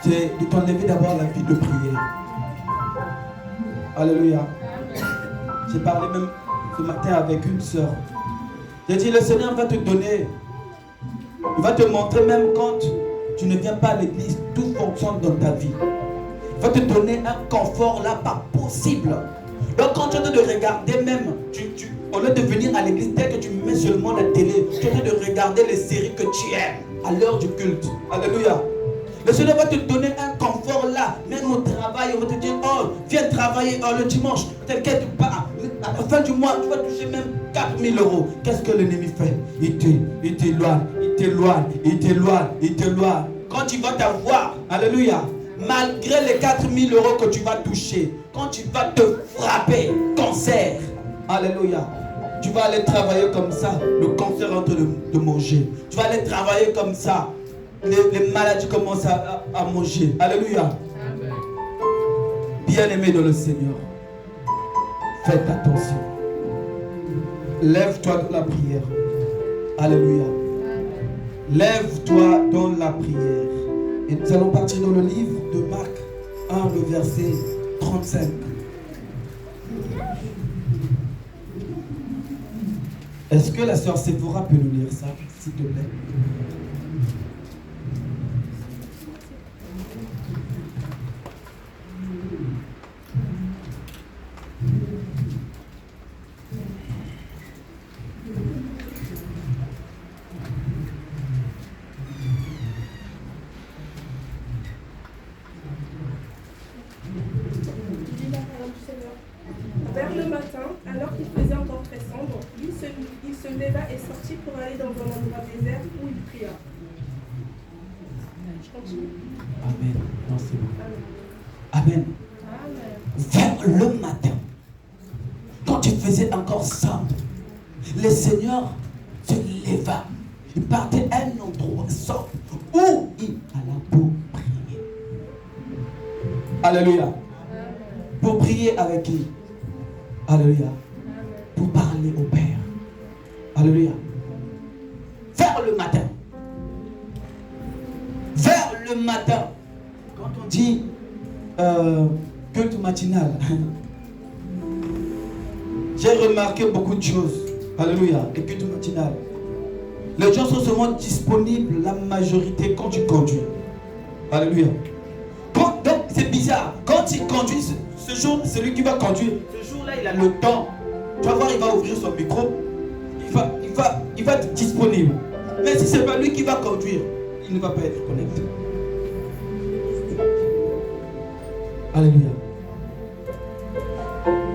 c'est de t'enlever d'abord la vie de prière. Alléluia. J'ai parlé même ce matin avec une sœur. J'ai dit, le Seigneur va te donner, il va te montrer même quand tu ne viens pas à l'église, tout fonctionne dans ta vie. Il va te donner un confort là pas possible. Donc quand tu es en train de regarder même, au lieu de venir à l'église, dès que tu mets seulement la télé, tu es en train de regarder les séries que tu aimes à l'heure du culte. Alléluia. Le Seigneur va te donner un confort là, même au travail, on va te dire, oh, viens travailler le dimanche, t'inquiète pas, à la fin du mois, tu vas toucher même 4 000 €. Qu'est-ce que l'ennemi fait? Il t'éloigne, il t'éloigne, il t'éloigne, il t'éloigne. Quand tu vas t'avoir, alléluia, malgré les 4 000 € que tu vas toucher, quand tu vas te frapper, cancer, alléluia, tu vas aller travailler comme ça, le cancer est en train de manger. Tu vas aller travailler comme ça, les maladies commencent à manger. Alléluia. Bien-aimé dans le Seigneur, faites attention. Lève-toi dans la prière. Alléluia. Lève-toi dans la prière. Et nous allons partir dans le livre de Marc 1, le verset 35. Est-ce que la sœur Séphora peut nous lire ça, s'il te plaît? Vers le matin, alors qu'il faisait encore très sombre, il se leva et sortit pour aller dans un endroit désert où il pria. Je continue. Amen. Non, c'est bon. Amen. Vers le matin, quand il faisait encore sombre, le Seigneur se leva. Il partait à un endroit sombre où il alla pour prier. Alléluia. Pour prier avec qui? Alléluia. Pour parler au Père. Alléluia. Vers le matin. Vers le matin. Quand on dit culte matinal, j'ai remarqué beaucoup de choses. Alléluia. Et culte matinal. Les gens sont seulement disponibles la majorité quand tu conduis. Alléluia. Donc c'est bizarre. Quand il conduit, ce jour, celui qui va conduire, ce jour-là, il a le temps. Tu vas voir, il va ouvrir son micro. Il va être disponible. Mais si ce n'est pas lui qui va conduire, il ne va pas être connecté. Alléluia.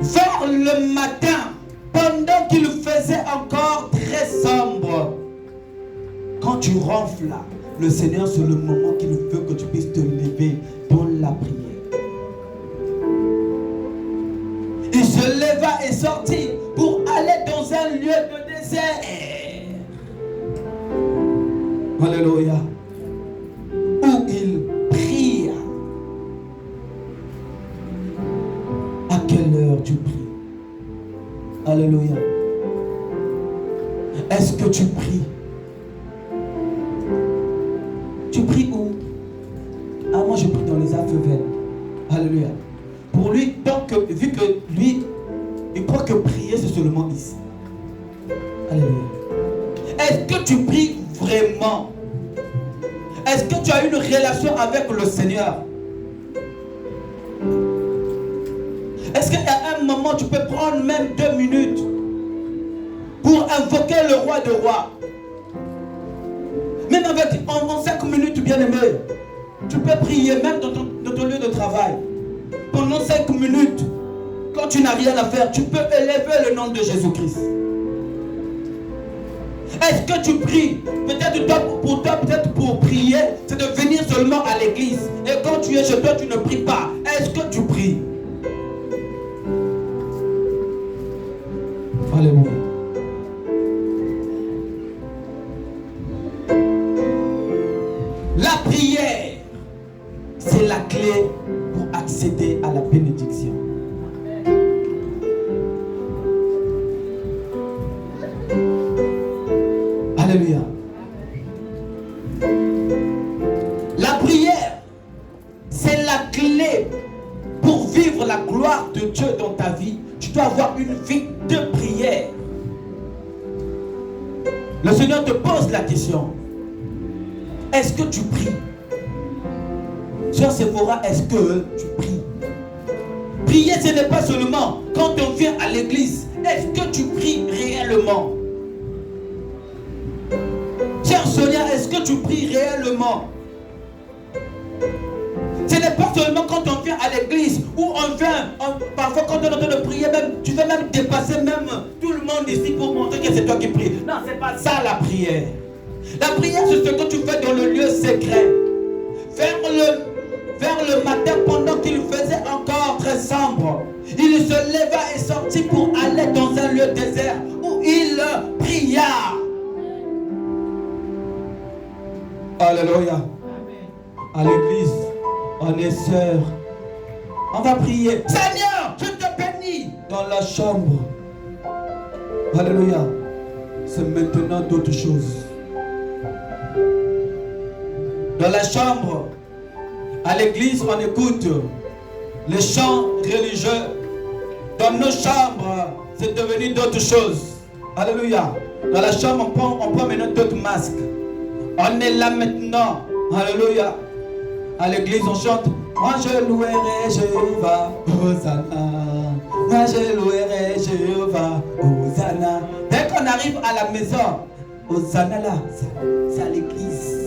Vers le matin, pendant qu'il faisait encore très sombre, quand tu ronfles là, le Seigneur, c'est le moment qu'il veut que tu puisses te lever dans la prière. Il se leva et sortit pour aller dans un lieu de désert. Alléluia. Où il pria. À quelle heure tu pries? Alléluia. Est-ce que tu pries? Tu pries où? vu que lui, il croit que prier c'est seulement ici. Alléluia. Est-ce que tu pries vraiment? Est-ce que tu as une relation avec le Seigneur? Est-ce qu'à un moment tu peux prendre même 2 minutes pour invoquer le roi de rois? Même avec en 5 minutes, bien aimé, tu peux prier même dans ton lieu de travail. Pendant 5 minutes, quand tu n'as rien à faire, tu peux élever le nom de Jésus-Christ. Est-ce que tu pries? Peut-être pour prier, c'est de venir seulement à l'église. Et quand tu es chez toi, tu ne pries pas. Est-ce que tu pries? Alléluia. La prière, c'est la clé pour accéder à la bénédiction. Alléluia. La prière, c'est la clé pour vivre la gloire de Dieu dans ta vie. Tu dois avoir une vie de prière. Le Seigneur te pose la question. Est-ce que tu pries? Sœur Sephora, est-ce que tu pries? Prier, ce n'est pas seulement quand on vient à l'église. Est-ce que tu pries réellement? Chère Sonia, est-ce que tu pries réellement? Ce n'est pas seulement quand on vient à l'église où on vient, parfois quand on est en train de prier, même, tu veux même dépasser même tout le monde ici pour montrer que c'est toi qui pries. Non, c'est pas ça la prière. La prière, c'est ce que tu fais dans le lieu secret. Vers le matin, pendant qu'il faisait encore très sombre, il se leva et sortit pour aller dans un lieu désert où il pria. Alléluia. À l'église, on est sœurs. On va prier. Seigneur, je te bénis dans la chambre. Alléluia. C'est maintenant d'autres choses. Dans la chambre, à l'église, on écoute les chants religieux. Dans nos chambres, c'est devenu d'autres choses. Alléluia. Dans la chambre, on prend maintenant d'autres masques. On est là maintenant. Alléluia. À l'église, on chante. Moi je louerai Jéhovah, Hosanna. Moi je louerai Jéhovah, Hosanna. Dès qu'on arrive à la maison, Hosanna là, c'est à l'église.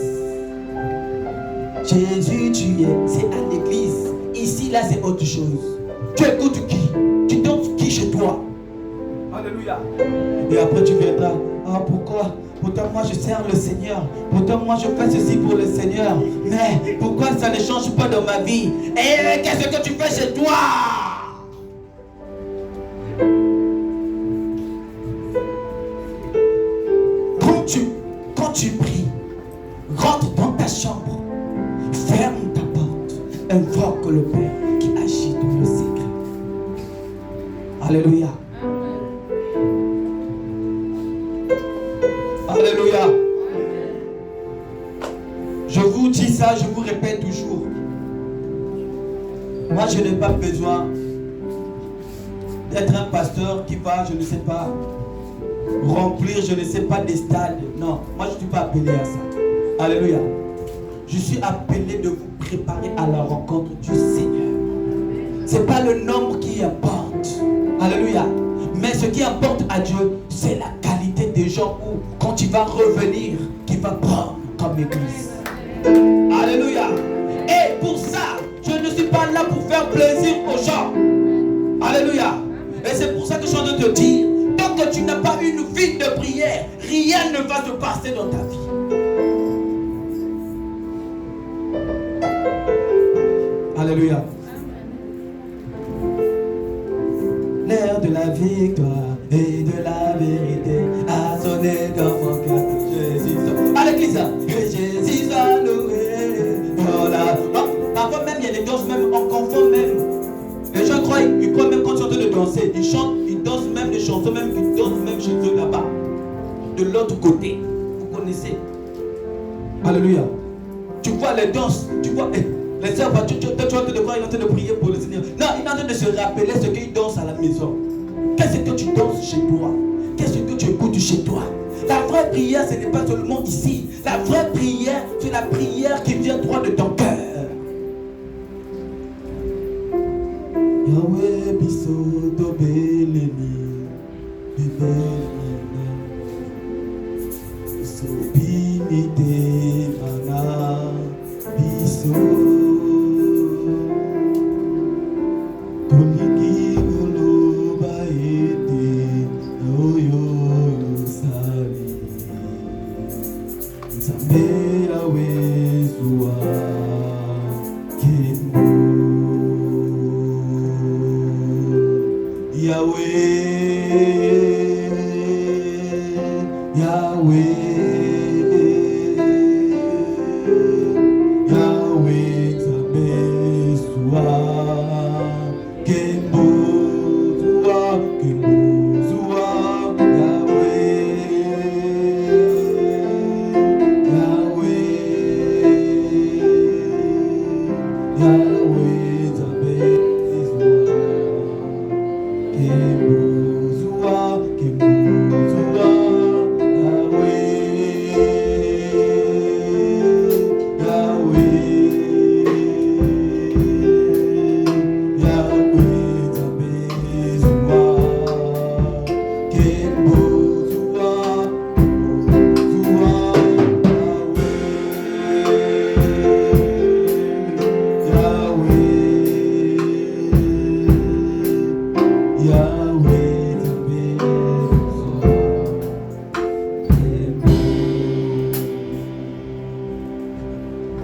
Jésus, tu es, c'est à l'église. Ici, là, c'est autre chose. Tu écoutes qui? Tu danses qui chez toi? Alléluia. Et après, tu viendras. Ah, pourquoi? Pourtant, moi, je sers le Seigneur. Pourtant, moi, je fais ceci pour le Seigneur. Mais pourquoi ça ne change pas dans ma vie? Et qu'est-ce que tu fais chez toi? Quand tu pries, rentre dans ta chambre. Ferme ta porte, invoque le Père qui agit dans le secret. Alléluia. Alléluia. Je vous dis ça, je vous répète toujours. Moi, je n'ai pas besoin d'être un pasteur qui va, je ne sais pas, remplir, je ne sais pas, des stades. Non, moi, je ne suis pas appelé à ça. Alléluia. Je suis appelé de vous préparer à la rencontre du Seigneur. Ce n'est pas le nombre qui importe. Alléluia. Mais ce qui importe à Dieu, c'est la qualité des gens où, quand il va revenir, qu'il va prendre comme église. Alléluia. Et pour ça, je ne suis pas là pour faire plaisir aux gens. Alléluia. Et c'est pour ça que je suis en train de te dire, tant que tu n'as pas une vie de prière, rien ne va se passer dans ta vie. Alléluia. L'heure de la victoire et de la vérité a sonné dans mon cœur. Jésus, à l'église, que Jésus soit loué. Voilà. Parfois même, il y a des danses, même on confond même. Les gens croient, ils croient même quand ils sont en train de danser. Ils chantent, ils dansent même des chansons, même qu'ils dansent même chez eux là-bas. De l'autre côté. Vous connaissez. Alléluia. Tu vois les danses, tu vois. Les sœurs, tu vois que de quoi il est en train de prier pour le Seigneur. Non, il est en train de se rappeler ce qu'il danse à la maison. Qu'est-ce que tu danses chez toi? Qu'est-ce que tu écoutes chez toi? La vraie prière, ce n'est pas seulement ici. La vraie prière, c'est la prière qui vient droit de ton cœur. Yahweh biso to belemi, bibelina, so binite mana biso, tolingi golo baete yoyo sali, zambe Yahweh zua kemo. Yahweh, Yahweh, Yahweh, Zabé, Soua, Kembo, Soua, Kembo, Soua, Yahweh, Yahweh, Yahweh, Zabé.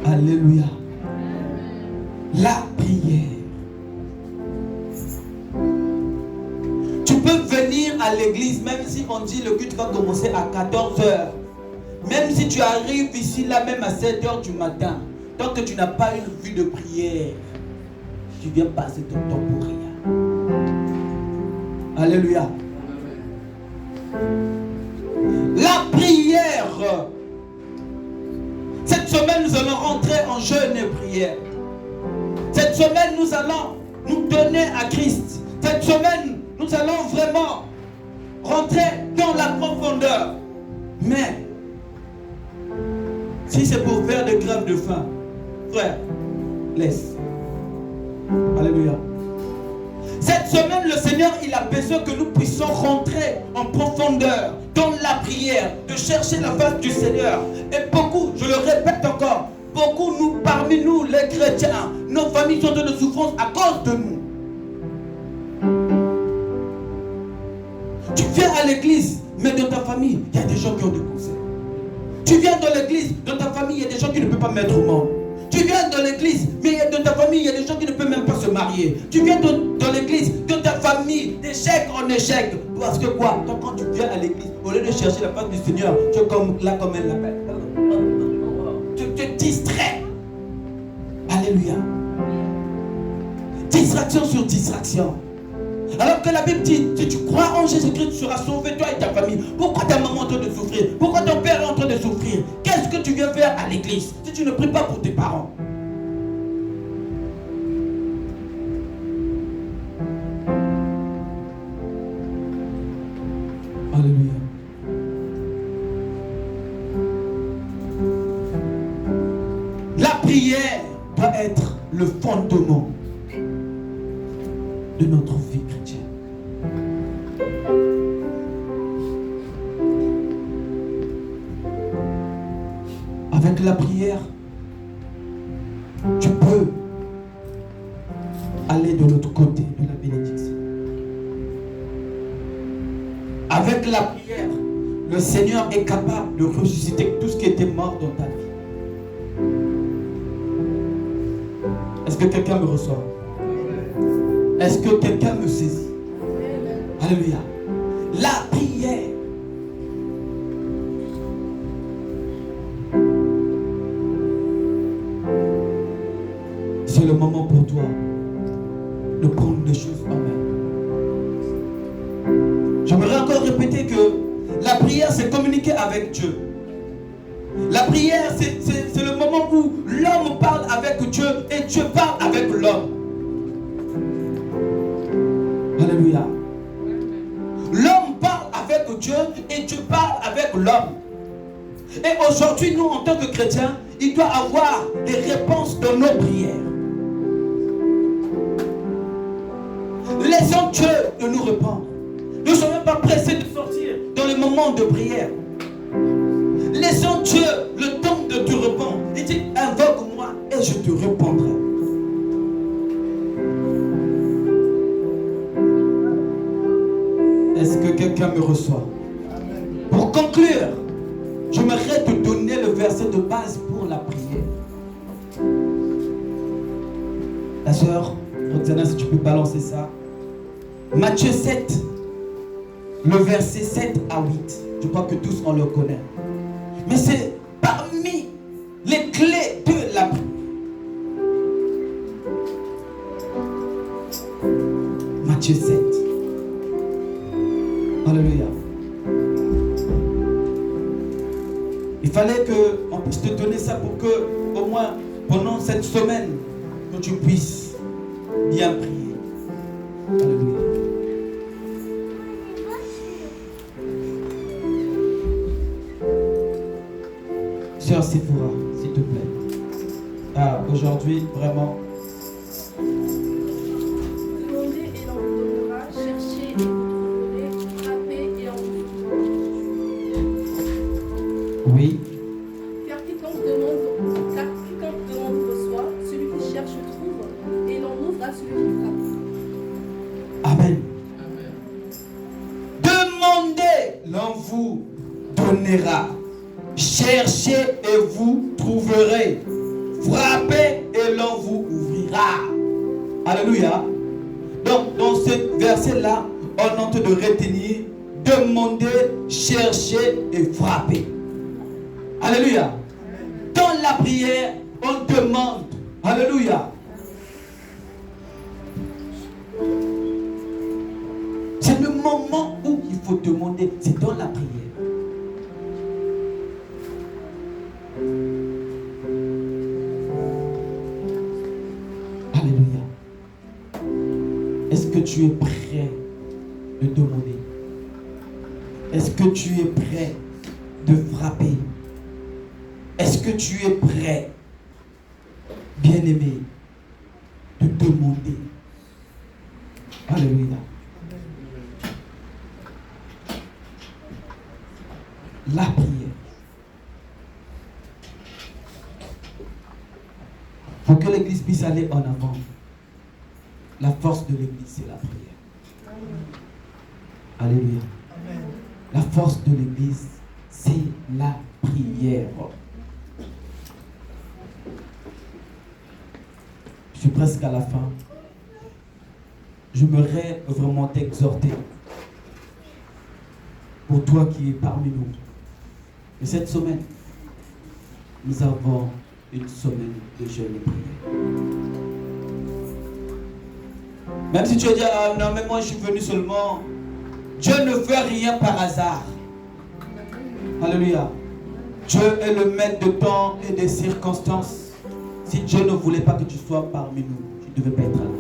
Alléluia. La prière. Tu peux venir à l'église même si on dit le culte va commencer à 14h. Même si tu arrives ici là même à 7h du matin. Tant que tu n'as pas une vue de prière, tu viens passer ton temps pour rien. Alléluia. La prière. Cette semaine, nous allons rentrer en jeûne et prière. Cette semaine, nous allons nous donner à Christ. Cette semaine, nous allons vraiment rentrer dans la profondeur. Mais, si c'est pour faire des grèves de faim, frère, laisse. Alléluia. Cette semaine, le Seigneur, il a besoin que nous puissions rentrer en profondeur dans la prière, de chercher la face du Seigneur. Et beaucoup, je le répète encore, beaucoup parmi nous, les chrétiens, nos familles sont en souffrance à cause de nous. Tu viens à l'église, mais dans ta famille, il y a des gens qui ont des cancers. Tu viens dans l'église, dans ta famille, il y a des gens qui ne peuvent pas mettre au monde. Tu viens dans l'église, mais dans ta famille, il y a des gens qui ne peuvent même pas se marier. Tu viens dans l'église, dans ta famille, d'échec en échec. Parce que quoi? Quand tu viens à l'église, au lieu de chercher la face du Seigneur, tu es comme là, comme elle l'appelle. Tu te distrais. Alléluia. Distraction sur distraction. Alors que la Bible dit, si tu crois en Jésus-Christ, tu seras sauvé, toi et ta famille. Pourquoi ta maman est en train de souffrir? Pourquoi ton père est en train de souffrir? Qu'est-ce que tu viens faire à l'église si tu ne pries pas pour tes parents? Alléluia. La prière doit être le fondement de notre vie chrétienne. Avec la prière, tu peux aller de l'autre côté de la bénédiction. Avec la prière, le Seigneur est capable de ressusciter tout ce qui était mort dans ta vie. Est-ce que quelqu'un me reçoit? Est-ce que quelqu'un me saisit? Alléluia. La prière. C'est le moment pour toi de prendre des choses en main. J'aimerais encore répéter que la prière, c'est communiquer avec Dieu. La prière, c'est le moment où l'homme parle avec Dieu et Dieu parle avec l'homme. Alléluia. L'homme parle avec Dieu et Dieu parle avec l'homme. Et aujourd'hui, nous, en tant que chrétiens, il doit avoir des réponses dans nos prières. Laissons Dieu de nous répondre. Ne soyons pas pressés de sortir dans les moments de prière. Laissons Dieu le temps de te répondre. Il dit, invoque-moi et je te répondrai. Est-ce que quelqu'un me reçoit? Pour conclure, j'aimerais te donner le verset de base pour la prière. La sœur, Roxana, si tu peux balancer ça. Matthieu 7, le verset 7 à 8. Je crois que tous on le connaît. Mais c'est parmi les clés de la prière. Matthieu 7. Alléluia. Il fallait qu'on puisse te donner ça pour que, au moins, pendant cette semaine, que tu puisses bien prier. Alléluia. Sœur Sephora, s'il te plaît. Ah, aujourd'hui, vraiment. Demandez et l'on vous donnera, cherchez et vous trouverez, frappez et on vous ouvrira. Oui. Car quiconque demande reçoit, celui qui cherche trouve, et l'on ouvre à celui qui frappe. Amen. Demandez, l'on vous donnera. Cherchez et vous trouverez. Frappez et l'on vous ouvrira. Alléluia. Donc, dans ce verset-là, on entend de retenir, demander, chercher et frapper. Alléluia. Dans la prière, on demande. Alléluia. C'est le moment où il faut demander. C'est dans la prière. Alléluia. Est-ce que tu es prêt de demander? Est-ce que tu es prêt de frapper? Est-ce que tu es prêt, bien-aimé, de demander? Alléluia. La prière. Pour que l'Église puisse aller en avant, la force de l'Église, c'est la prière. Alléluia. La force de l'Église, c'est la prière. Je suis presque à la fin. J'aimerais vraiment t'exhorter, pour toi qui es parmi nous. Et cette semaine, nous avons une semaine de jeûne et prière. Même si tu as dit, ah non, mais moi je suis venu seulement. Dieu ne fait rien par hasard. Alléluia. Dieu est le maître de temps et des circonstances. Si Dieu ne voulait pas que tu sois parmi nous, tu ne devais pas être là.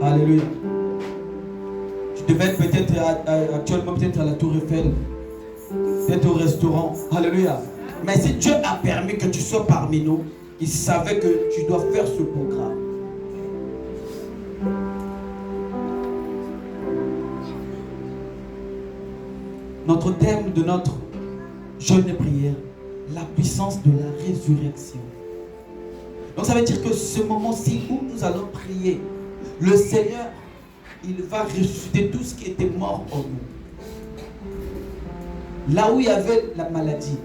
Alléluia. Tu devais être peut-être actuellement peut-être à la Tour Eiffel, peut-être au restaurant. Alléluia. Mais si Dieu a permis que tu sois parmi nous, il savait que tu dois faire ce programme. Notre thème de notre jeûne et prière, la puissance de la résurrection. Donc ça veut dire que ce moment-ci où nous allons prier, le Seigneur, il va ressusciter tout ce qui était mort en nous. Là où il y avait la maladie,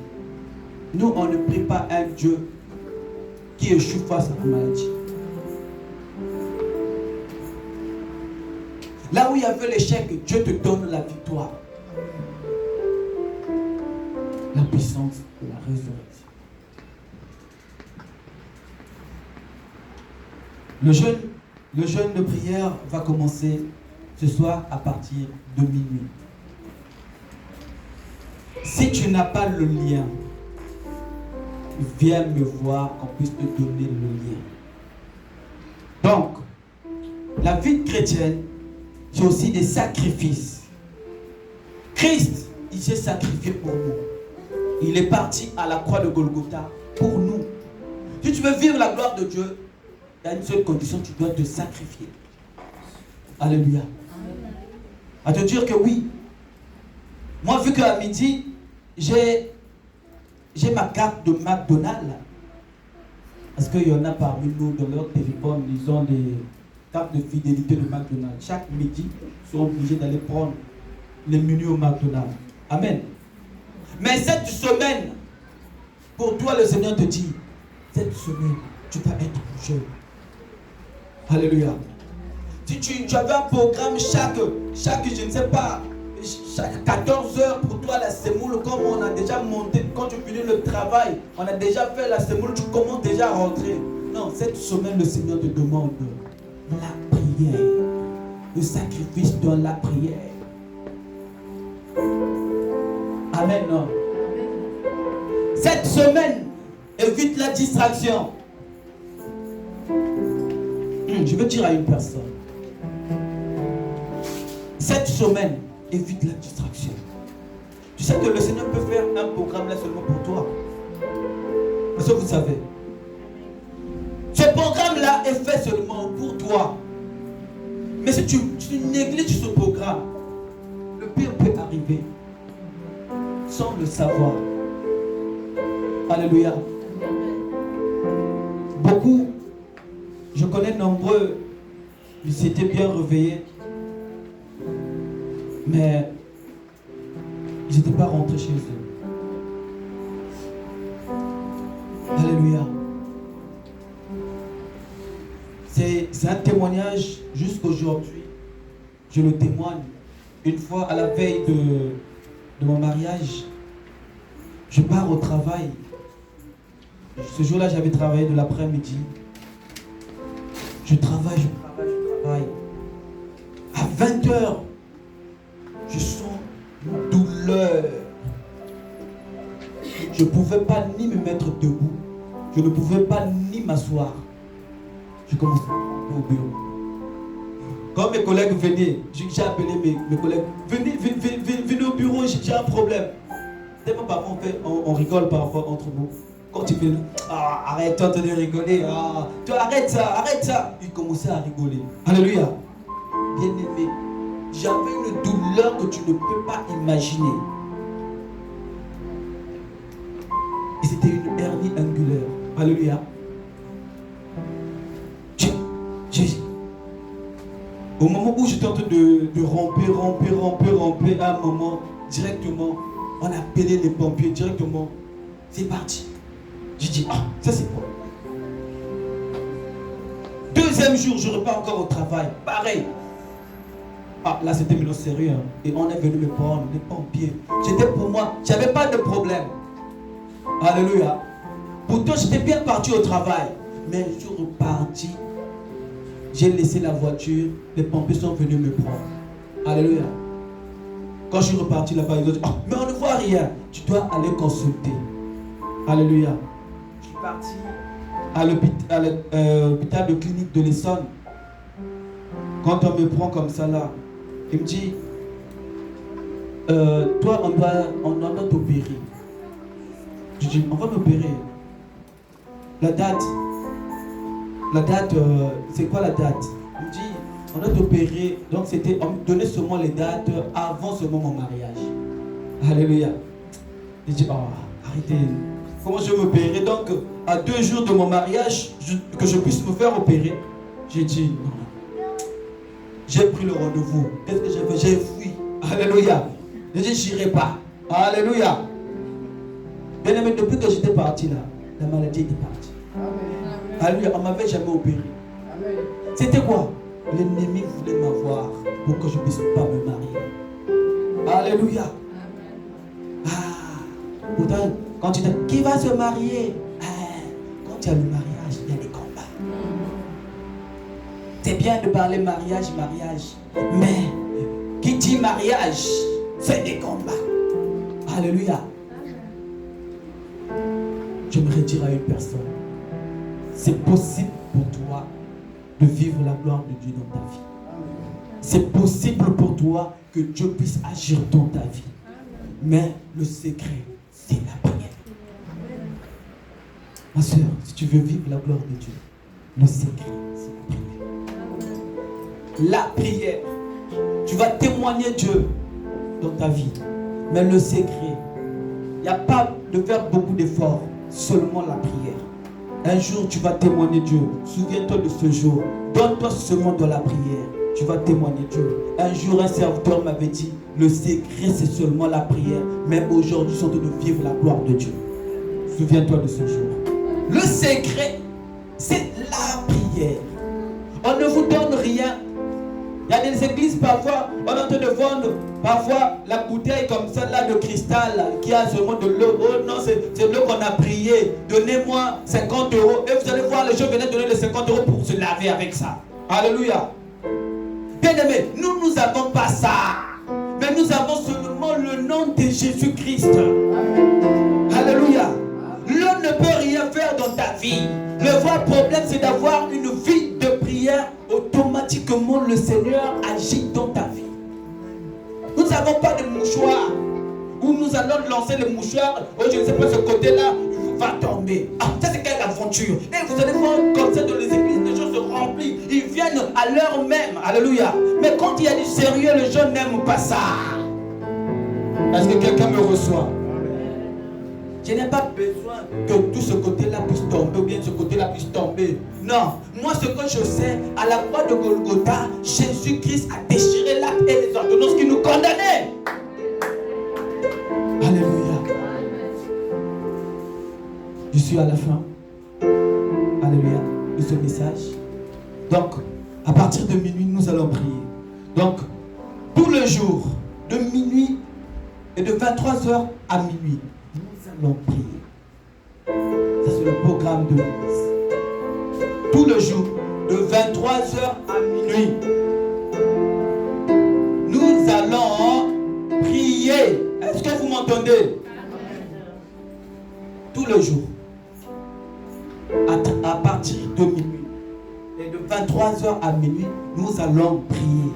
nous on ne prie pas un Dieu qui échoue face à la maladie. Là où il y avait l'échec, Dieu te donne la victoire. La puissance de la résurrection. Le jeûne de prière va commencer ce soir à partir de minuit. Si tu n'as pas le lien, viens me voir, qu'on puisse te donner le lien. Donc, la vie chrétienne, c'est aussi des sacrifices. Christ, il s'est sacrifié pour nous. Il est parti à la croix de Golgotha pour nous. Si tu veux vivre la gloire de Dieu, il y a une seule condition, tu dois te sacrifier. Alléluia. À te dire que oui. Moi, vu qu'à midi, j'ai ma carte de McDonald's. Parce qu'il y en a parmi nous, dans leur téléphone, ils ont des cartes de fidélité de McDonald's. Chaque midi, ils sont obligés d'aller prendre les menus au McDonald's. Amen. Mais cette semaine, pour toi, le Seigneur te dit, cette semaine, tu vas être jeune. Alléluia. Si tu avais un programme chaque, je ne sais pas, chaque 14 heures pour toi la semoule, comme on a déjà monté, quand tu finis le travail, on a déjà fait la semoule, tu commences déjà à rentrer. Non, cette semaine, le Seigneur te demande la prière, le sacrifice dans la prière. Amen. Non. Cette semaine, évite la distraction. Je veux dire à une personne, cette semaine, évite la distraction. Tu sais que le Seigneur peut faire un programme là seulement pour toi. Est-ce que vous savez? Ce programme-là est fait seulement pour toi. Mais si tu négliges ce programme, le pire peut arriver sans le savoir. Alléluia. Beaucoup, je connais nombreux, ils s'étaient bien réveillés, mais ils n'étaient pas rentrés chez eux. Alléluia. C'est un témoignage jusqu'aujourd'hui. Je le témoigne. Une fois à la veille de mon mariage, je pars au travail. Ce jour-là, j'avais travaillé de l'après-midi. Je travaille. À 20h, je sens une douleur. Je ne pouvais pas ni me mettre debout. Je ne pouvais pas ni m'asseoir. Je commençais à aller au bureau. Quand mes collègues venaient, j'ai appelé mes collègues. Venez au bureau, j'ai un problème. Tellement parfois on rigole parfois entre nous. Quand tu fais, arrête-toi de rigoler. Toi, arrête ça. Ils commençaient à rigoler. Alléluia. Bien-aimé, j'avais une douleur que tu ne peux pas imaginer. Et c'était une hernie angulaire. Alléluia. Au moment où j'étais en train de ramper, à un moment, directement, on a appelé les pompiers directement. C'est parti. J'ai dit, ça c'est quoi? Deuxième jour, je repars encore au travail. Pareil. Là c'était maintenant sérieux. Hein. Et on est venu me prendre, les pompiers. C'était pour moi, j'avais pas de problème. Alléluia. Pourtant, j'étais bien parti au travail. Mais je suis reparti. J'ai laissé la voiture. Les pompiers sont venus me prendre. Alléluia. Quand je suis reparti là-bas, ils ont dit, mais on ne voit rien. Tu dois aller consulter. Alléluia. Je suis parti à l'hôpital de clinique de l'Essonne. Quand on me prend comme ça là, il me dit, toi on doit t'opérer. Je dis, on va m'opérer. La date, c'est quoi la date? Il me dit, on doit t'opérer. Donc c'était, on me donnait seulement les dates avant seulement mon mariage. Alléluia. Je dis, arrêtez. Comment je vais m'opérer? Donc, à 2 jours de mon mariage, que je puisse me faire opérer. J'ai dit, non. J'ai pris le rendez-vous. Qu'est-ce que j'ai fait? J'ai fui. Alléluia. J'ai dit, j'irai pas. Alléluia. Bien aimé, depuis que j'étais parti là, la maladie était partie. Amen. Alléluia, on ne m'avait jamais opéré. Amen. C'était quoi? L'ennemi voulait m'avoir pour que je ne puisse pas me marier. Alléluia. Amen. Pourtant, quand tu dis, qui va se marier? Quand il y a le mariage, il y a des combats. C'est bien de parler mariage, mais qui dit mariage, c'est des combats. Alléluia. Je me j'aimerais dire à une personne, c'est possible pour toi de vivre la gloire de Dieu dans ta vie. C'est possible pour toi que Dieu puisse agir dans ta vie. Mais le secret, c'est la prière. Ma soeur, si tu veux vivre la gloire de Dieu, le secret, c'est la prière. La prière. Tu vas témoigner Dieu dans ta vie. Mais le secret, il n'y a pas de faire beaucoup d'efforts, seulement la prière. Un jour, tu vas témoigner Dieu. Souviens-toi de ce jour. Donne-toi seulement de la prière. Tu vas témoigner Dieu. Un jour, un serviteur m'avait dit, le secret, c'est seulement la prière. Mais aujourd'hui, ils sont en train de vivre la gloire de Dieu. Souviens-toi de ce jour. Le secret, c'est la prière. On ne vous donne rien. Il y a des églises, parfois, on est en train de vendre parfois la bouteille comme celle-là de cristal qui a seulement de l'eau. Oh non, c'est l'eau qu'on a prié. Donnez-moi 50 €. Et vous allez voir, les gens venaient donner les 50 € pour se laver avec ça. Alléluia. Bien-aimés, nous n'avons pas ça. Mais nous avons seulement le nom de Jésus-Christ. Alléluia. L'homme ne peut rien faire dans ta vie. Le vrai problème, c'est d'avoir une vie de prière. Automatiquement, le Seigneur agit dans ta vie. Nous n'avons pas de mouchoir où nous allons lancer le mouchoir. Oh, je ne sais pas, ce côté-là va tomber. Ah, ça c'est quelle aventure. Et vous allez voir comme ça dans les églises, les gens se remplissent. Ils viennent à l'heure même. Alléluia. Mais quand il y a du sérieux, les gens n'aiment pas ça. Est-ce que quelqu'un me reçoit? Je n'ai pas besoin que tout ce côté-là puisse tomber ou bien ce côté-là puisse tomber. Non, moi ce que je sais, à la croix de Golgotha, Jésus-Christ a déchiré l'acte et les ordonnances qui nous condamnaient. Alléluia. Je suis à la fin. Alléluia. De ce message. Donc, à partir de minuit, nous allons prier. Donc, tout le jour, de minuit et de 23h à minuit, nous allons prier. Ça, c'est le programme de l'église. Tout le jour, de 23h à minuit, nous allons prier. Est-ce que vous m'entendez? Tout le jour, à partir de minuit, et de 23h à minuit, nous allons prier.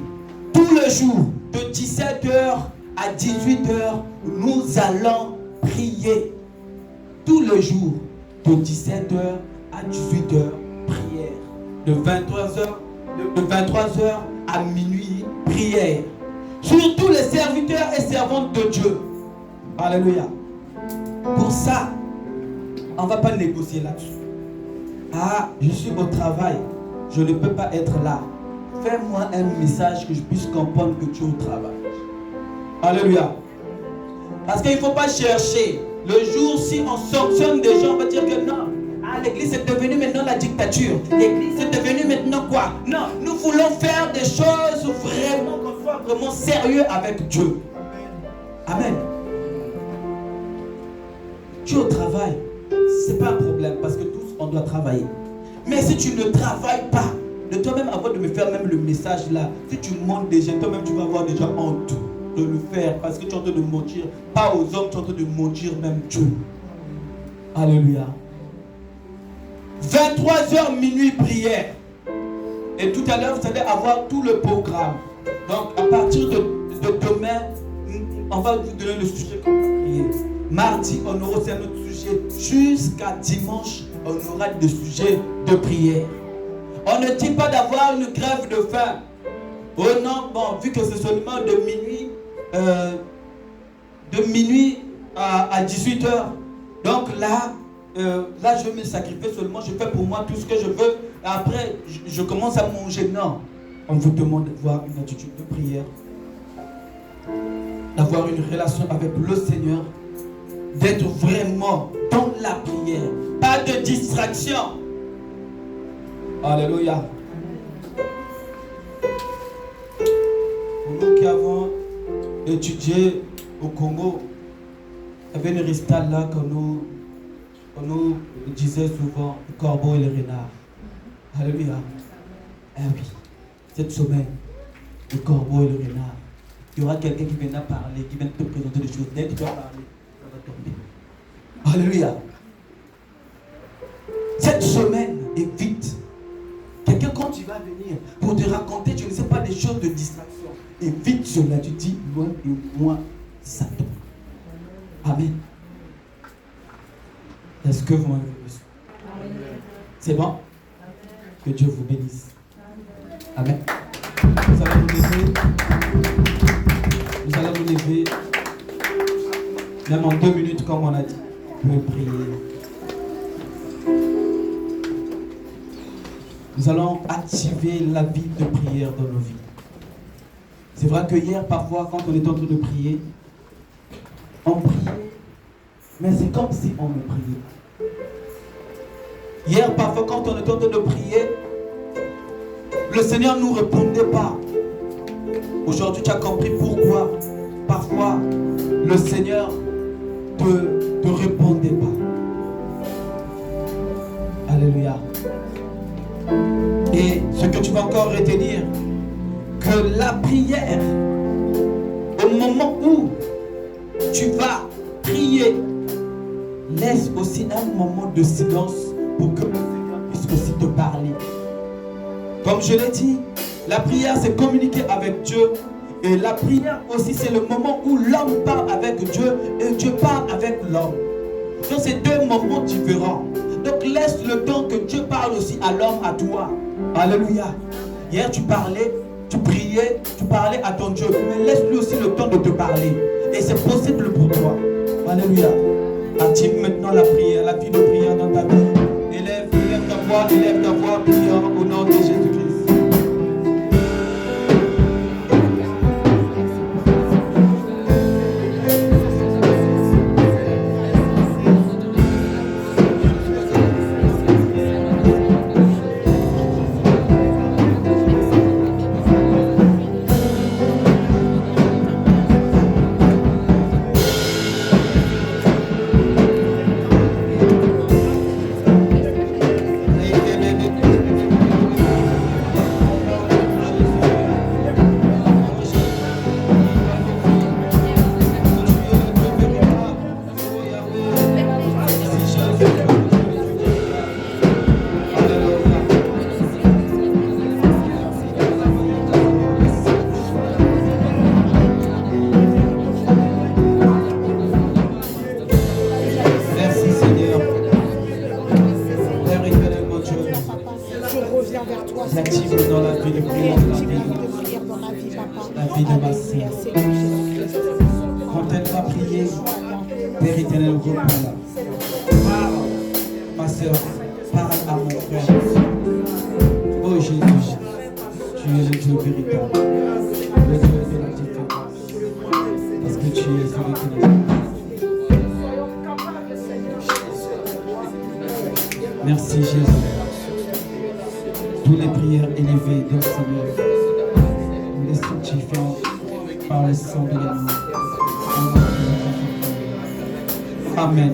Tout le jour, de 17h à 18h, nous allons prier. Tout le jour, de 17h à 18h, prière. De 23h à minuit, prière. Surtout les serviteurs et servantes de Dieu. Alléluia. Pour ça, on ne va pas négocier là-dessus. Ah, je suis au travail, je ne peux pas être là. Fais-moi un message que je puisse comprendre que tu es au travail. Alléluia. Parce qu'il ne faut pas chercher. Le jour, si on sanctionne des gens, on va dire que non. Ah, l'église est devenue maintenant la dictature. L'église est devenue maintenant quoi? Non, nous voulons faire des choses vraiment, qu'on soit vraiment sérieux avec Dieu. Amen. Tu es au travail, ce n'est pas un problème parce que tous on doit travailler. Mais si tu ne travailles pas, de toi-même, avant de me faire même le message là, si tu montes déjà, toi-même tu vas avoir déjà honte de le faire parce que tu es en train de mentir, pas aux hommes, tu es en train de mentir même Dieu. Alléluia. 23h minuit prière. Et tout à l'heure, vous allez avoir tout le programme. Donc à partir de demain, on va vous donner le sujet qu'on va prier. Mardi, on aura aussi un autre sujet. Jusqu'à dimanche, on aura des sujets de prière. On ne dit pas d'avoir une grève de faim. Oh non, bon, vu que c'est seulement de minuit à 18h. Donc là, je vais me sacrifier seulement, je fais pour moi tout ce que je veux. Après, je commence à manger. Non, on vous demande d'avoir une attitude de prière. D'avoir une relation avec le Seigneur. D'être vraiment dans la prière. Pas de distraction. Alléluia. Pour nous qui avons étudié au Congo, il y avait une ristale là qu'on nous disait souvent, le corbeau et le renard. Alléluia. Eh oui, cette semaine, le corbeau et le renard. Il y aura quelqu'un qui viendra parler, qui vient te présenter des choses. Dès que tu vas parler, ça va tomber. Alléluia. Cette semaine évite. Quelqu'un quand tu vas venir pour te raconter, tu ne sais pas des choses de distraction. Évite cela, tu dis, loin de moi, Satan. Amen. Est-ce que vous m'avez reçu? C'est bon? Que Dieu vous bénisse. Amen. Nous allons nous lever. Nous allons nous lever. Même en 2 minutes, comme on a dit. Vous pouvez prier. Nous allons activer la vie de prière dans nos vies. C'est vrai que hier, parfois, quand on est en train de prier, on priait, mais c'est comme si on ne priait. Hier, parfois, quand on est en train de prier, le Seigneur ne nous répondait pas. Aujourd'hui, tu as compris pourquoi, parfois, le Seigneur ne te répondait pas. Alléluia. Et ce que tu vas encore retenir, que la prière, au moment où tu vas prier, laisse aussi un moment de silence pour que le Seigneur puisse aussi te parler. Comme je l'ai dit, la prière c'est communiquer avec Dieu. Et la prière aussi c'est le moment où l'homme parle avec Dieu et Dieu parle avec l'homme. Donc c'est 2 moments différents. Donc laisse le temps que Dieu parle aussi à l'homme, à toi. Alléluia. Hier tu parlais, tu priais, tu parlais à ton Dieu. Mais laisse-lui aussi le temps de te parler. Et c'est possible pour toi. Alléluia. Active maintenant la prière, la vie de prière dans ta vie. Élève ta voix, prions au nom de Jésus-Christ. J'active dans la vie de prière, la vie de ma sœur. Quand elle va prier, Père éternel, reprends-la. Ma sœur, parle à mon frère. Oh Jésus, tu es le Dieu véritable, le Dieu de la différence. Parce que tu es celui qui nous aime. Merci Jésus. Toutes les prières élevées dans le Seigneur, nous les sanctifions par le sang de l'agneau. Amen.